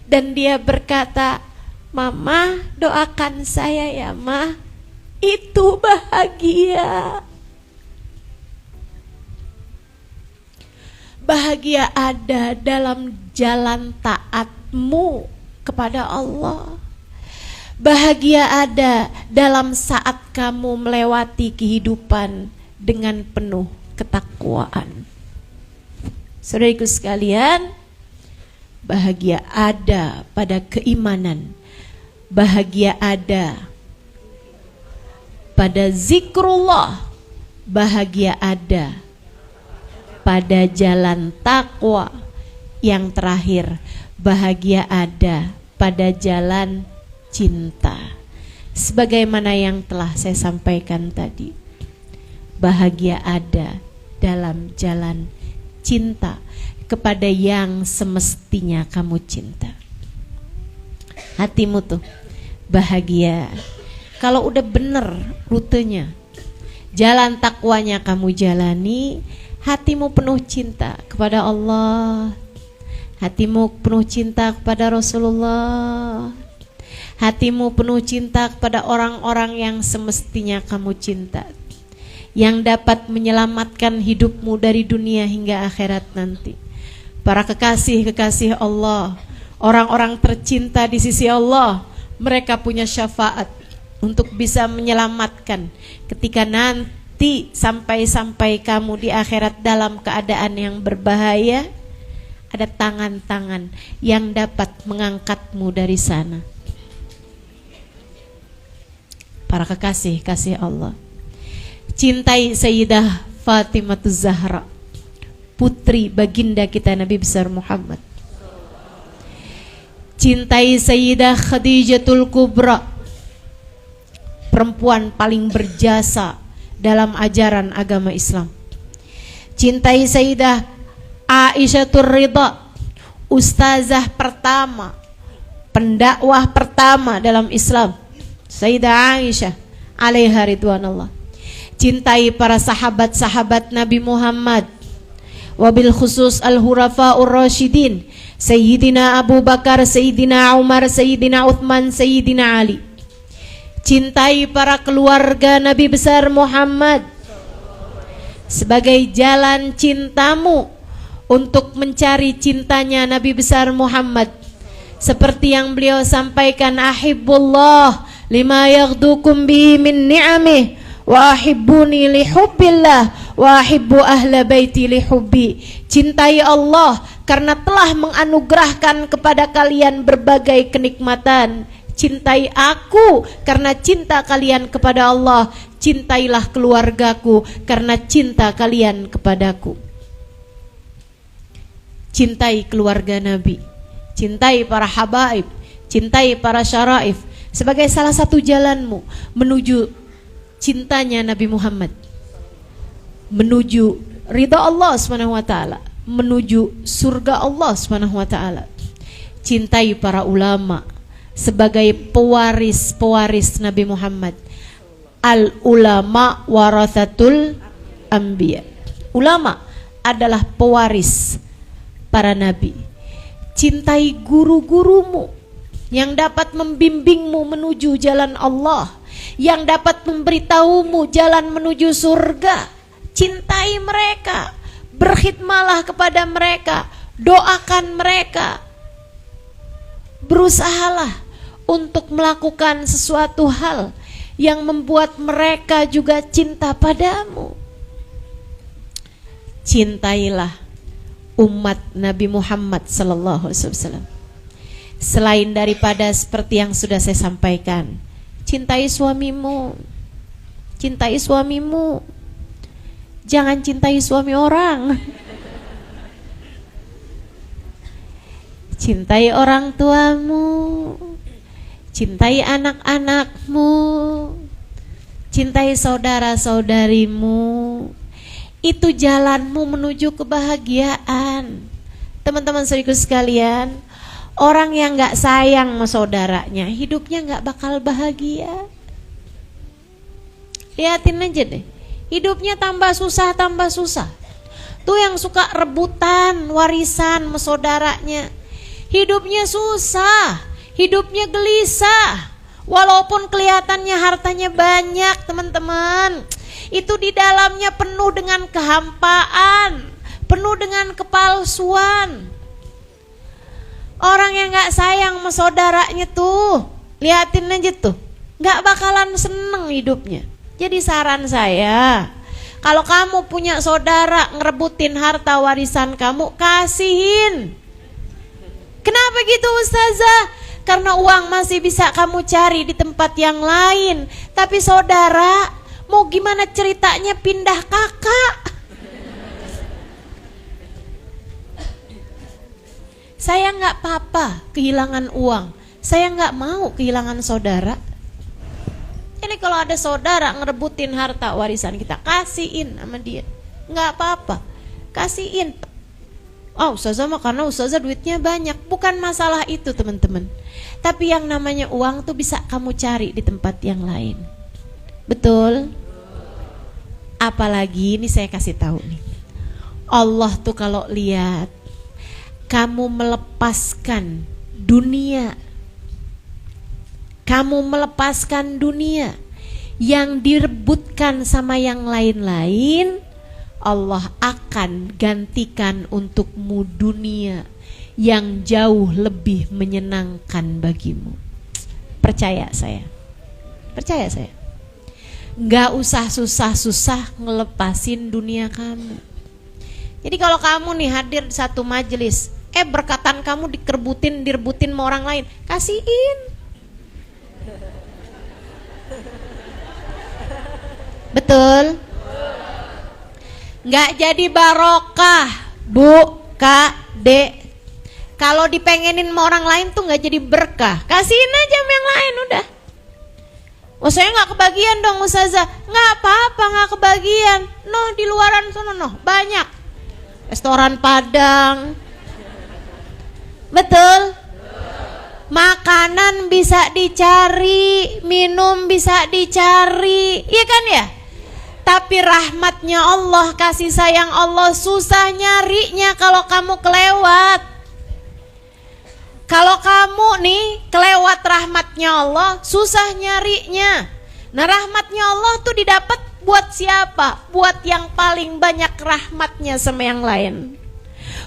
dan dia berkata, "Mama, doakan saya ya, Ma." Itu bahagia. Bahagia ada dalam jalan taatmu kepada Allah. Bahagia ada dalam saat kamu melewati kehidupan dengan penuh ketakwaan. Saudaraku sekalian, bahagia ada pada keimanan. Bahagia ada pada zikrullah. Bahagia ada pada jalan takwa. Yang terakhir, bahagia ada pada jalan cinta. Sebagaimana yang telah saya sampaikan tadi, bahagia ada dalam jalan cinta kepada yang semestinya kamu cinta. Hatimu tuh bahagia kalau udah bener rutenya, jalan takwanya kamu jalani, hatimu penuh cinta kepada Allah, hatimu penuh cinta kepada Rasulullah, hatimu penuh cinta kepada orang-orang yang semestinya kamu cinta, yang dapat menyelamatkan hidupmu dari dunia hingga akhirat nanti. Para kekasih-kekasih Allah, orang-orang tercinta di sisi Allah, mereka punya syafaat untuk bisa menyelamatkan ketika nanti sampai kamu di akhirat dalam keadaan yang berbahaya. Ada tangan-tangan yang dapat mengangkatmu dari sana. Para kekasih-kasih Allah, cintai Sayyidah Fatimah Zahra, putri baginda kita Nabi besar Muhammad. Cintai Sayyidah Khadijatul Kubra, perempuan paling berjasa dalam ajaran agama Islam. Cintai Sayyidah Aisyatur Ridha, ustazah pertama, pendakwah pertama dalam Islam, Sayyidah Aisyah alaiha ridwanullah. Cintai para sahabat-sahabat Nabi Muhammad, wabil khusus al-hurafa'ur rasyidin, Sayyidina Abu Bakar, Sayyidina Umar, Sayyidina Uthman, Sayyidina Ali. Cintai para keluarga Nabi besar Muhammad sebagai jalan cintamu untuk mencari cintanya Nabi besar Muhammad. Seperti yang beliau sampaikan, ahibbullah lima yaghdukum bihi min ni'amih wa ahibbuni li hubbillah wa ahibbu ahla baiti li hubbi. Cintai Allah karena telah menganugerahkan kepada kalian berbagai kenikmatan. Cintai aku karena cinta kalian kepada Allah. Cintailah keluargaku karena cinta kalian kepadaku. Cintai keluarga Nabi, cintai para habaib, cintai para syaraif sebagai salah satu jalanmu menuju cintanya Nabi Muhammad, menuju ridha Allah SWT, menuju surga Allah SWT. Cintai para ulama sebagai pewaris-pewaris Nabi Muhammad. Al ulama warathatul anbiya. Ulama adalah pewaris para nabi. Cintai guru-gurumu yang dapat membimbingmu menuju jalan Allah, yang dapat memberitahumu jalan menuju surga. Cintai mereka, berkhidmatlah kepada mereka, doakan mereka. Berusahalah untuk melakukan sesuatu hal yang membuat mereka juga cinta padamu. Cintailah umat Nabi Muhammad sallallahu alaihi wasallam. Selain daripada seperti yang sudah saya sampaikan, cintai suamimu. Cintai suamimu. Jangan cintai suami orang. Cintai orang tuamu. Cintai anak-anakmu. Cintai saudara-saudarimu. Itu jalanmu menuju kebahagiaan. Teman-teman saudaraku sekalian, orang yang gak sayang sama saudaranya, hidupnya gak bakal bahagia. Lihatin aja deh, hidupnya tambah susah, tambah susah. Tuh yang suka rebutan warisan sama saudaranya, hidupnya susah, hidupnya gelisah. Walaupun kelihatannya hartanya banyak, teman-teman, itu di dalamnya penuh dengan kehampaan, penuh dengan kepalsuan. Orang yang gak sayang sama saudaranya tuh, liatin aja tuh, gak bakalan seneng hidupnya. Jadi saran saya, kalau kamu punya saudara ngerebutin harta warisan kamu, kasihin. Kenapa gitu Ustazah? Karena uang masih bisa kamu cari di tempat yang lain. Tapi saudara, mau gimana ceritanya pindah kakak? Saya nggak apa-apa kehilangan uang, saya nggak mau kehilangan saudara. Ini kalau ada saudara ngerebutin harta warisan kita, kasihin sama dia, nggak apa-apa, kasihin. Oh Ustazah mah karena Ustazah duitnya banyak. Bukan masalah itu teman-teman. Tapi yang namanya uang tuh bisa kamu cari di tempat yang lain. Betul? Apalagi ini saya kasih tahu nih, Allah tuh kalau lihat kamu melepaskan dunia, kamu melepaskan dunia yang direbutkan sama yang lain-lain, Allah akan gantikan untukmu dunia yang jauh lebih menyenangkan bagimu. Percaya saya. Percaya saya. Gak usah susah-susah ngelepasin dunia kamu. Jadi kalau kamu nih hadir di satu majelis, berkatan kamu direbutin sama orang lain, kasihin. Betul? Nggak jadi barokah, Bu, Kak, Dek. Kalau dipengenin sama orang lain tuh nggak jadi berkah. Kasihin aja sama yang lain udah. Oh saya nggak kebagian dong Ustazah. Nggak apa-apa nggak kebagian. Noh di luaran sana noh banyak. Restoran Padang. Betul? Makanan bisa dicari, minum bisa dicari, iya kan ya? Tapi rahmatnya Allah, kasih sayang Allah susah nyarinya kalau kamu kelewat. Kalau kamu nih kelewat rahmatnya Allah, susah nyarinya. Nah rahmatnya Allah tuh didapat buat siapa? Buat yang paling banyak rahmatnya sama yang lain.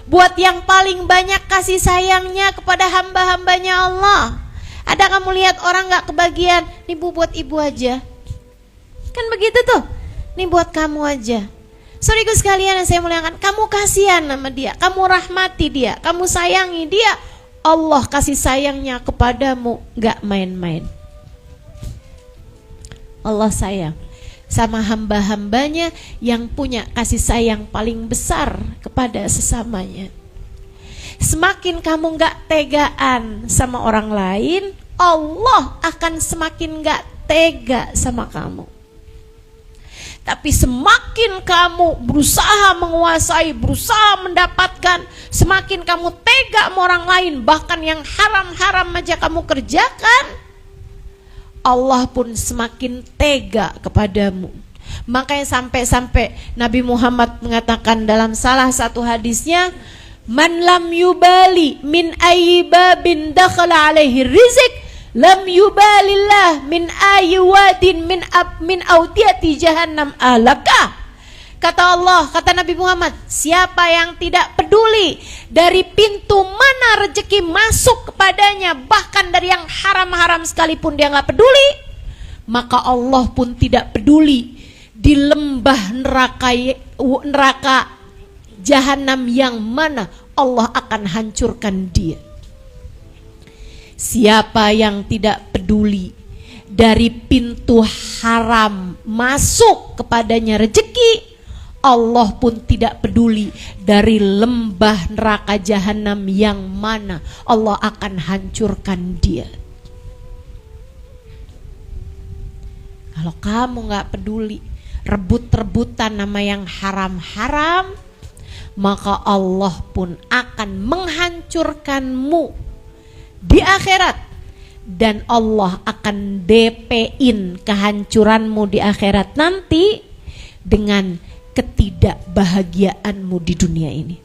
Buat yang paling banyak kasih sayangnya kepada hamba-hambanya Allah. Ada kamu lihat orang gak kebagian, nih Bu buat ibu aja. Kan begitu tuh, nih buat kamu aja. Saudaraku sekalian yang saya muliakan, kamu kasihan sama dia, kamu rahmati dia, kamu sayangi dia. Allah kasih sayangnya kepadamu gak main-main. Allah sayang sama hamba-hambanya yang punya kasih sayang paling besar kepada sesamanya. Semakin kamu gak tegaan sama orang lain, Allah akan semakin gak tega sama kamu. Tapi semakin kamu berusaha menguasai, berusaha mendapatkan, semakin kamu tega sama orang lain, bahkan yang haram-haram aja kamu kerjakan, Allah pun semakin tega kepadamu. Makanya sampai-sampai Nabi Muhammad mengatakan dalam salah satu hadisnya, man lam yubali min ayyi babin dakhala alaihi rizq lam yubalillah min ayyi wadin min audiyati jahannam alaka. Kata Allah, kata Nabi Muhammad, siapa yang tidak peduli dari pintu mana rezeki masuk kepadanya, bahkan dari yang haram-haram sekalipun dia gak peduli, maka Allah pun tidak peduli di lembah neraka jahanam yang mana Allah akan hancurkan dia. Siapa yang tidak peduli dari pintu haram masuk kepadanya rezeki, Allah pun tidak peduli dari lembah neraka jahanam yang mana Allah akan hancurkan dia. Kalau kamu gak peduli, rebut-rebutan nama yang haram-haram, maka Allah pun akan menghancurkanmu di akhirat, dan Allah akan DP-in kehancuranmu di akhirat nanti dengan ketidakbahagiaanmu di dunia ini.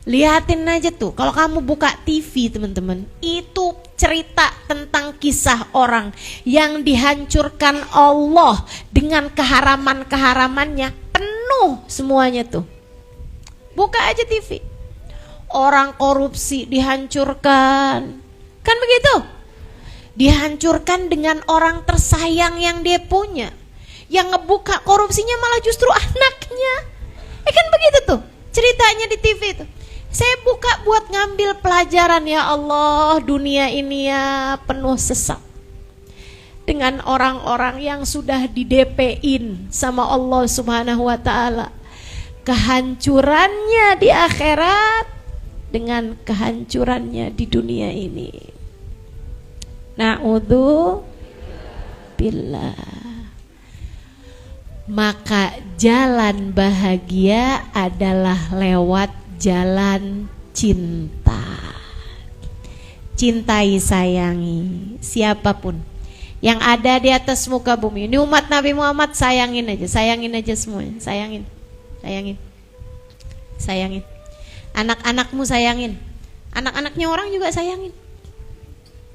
Lihatin aja tuh, kalau kamu buka TV teman-teman, itu cerita tentang kisah orang yang dihancurkan Allah dengan keharaman-keharamannya, penuh semuanya tuh. Buka aja TV. Orang korupsi dihancurkan, kan begitu? Dihancurkan dengan orang tersayang yang dia punya. Yang ngebuka korupsinya malah justru anaknya. Kan begitu tuh ceritanya di TV itu. Saya buka buat ngambil pelajaran, ya Allah, dunia ini ya penuh sesat. Dengan orang-orang yang sudah di DP-in sama Allah Subhanahu wa taala. Kehancurannya di akhirat dengan kehancurannya di dunia ini. Na'udzubillah. Maka jalan bahagia adalah lewat jalan cinta. Cintai, sayangi siapapun yang ada di atas muka bumi. Ini umat Nabi Muhammad, sayangin aja semuanya. Sayangin. Anak-anakmu sayangin, anak-anaknya orang juga sayangin,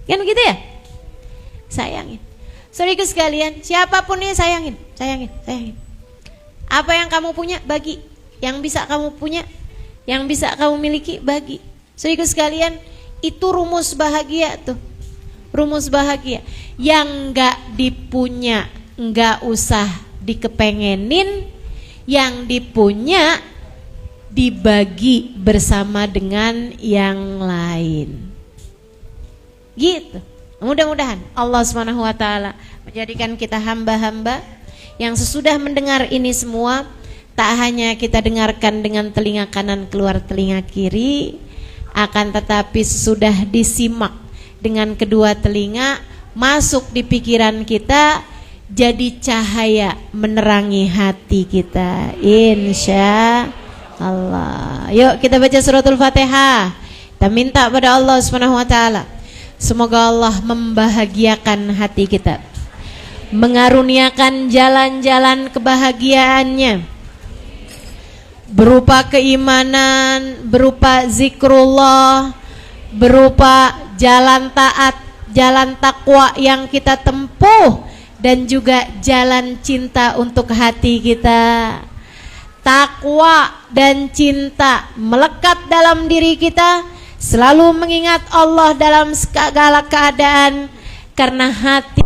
kan begitu ya? Sayangin. Saudaraku sekalian, siapapun ya sayangin. Apa yang kamu punya bagi, yang bisa kamu punya, yang bisa kamu miliki bagi. Saudaraku sekalian, itu rumus bahagia tuh, rumus bahagia. Yang nggak dipunya nggak usah dikepengenin, yang dipunya dibagi bersama dengan yang lain. Gitu. Mudah-mudahan Allah Subhanahu wa taala menjadikan kita hamba-hamba yang sesudah mendengar ini semua, tak hanya kita dengarkan dengan telinga kanan keluar telinga kiri, akan tetapi sudah disimak dengan kedua telinga, masuk di pikiran kita, jadi cahaya menerangi hati kita, insya Allah. Yuk kita baca suratul Fatihah. Kita minta pada Allah Subhanahu wa taala, semoga Allah membahagiakan hati kita, mengaruniakan jalan-jalan kebahagiaannya berupa keimanan, berupa zikrullah, berupa jalan taat, jalan takwa yang kita tempuh, dan juga jalan cinta untuk hati kita. Takwa dan cinta melekat dalam diri kita, selalu mengingat Allah dalam segala keadaan, karena hati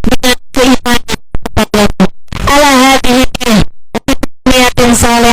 dengan keimanan ala hadihi niatin saleh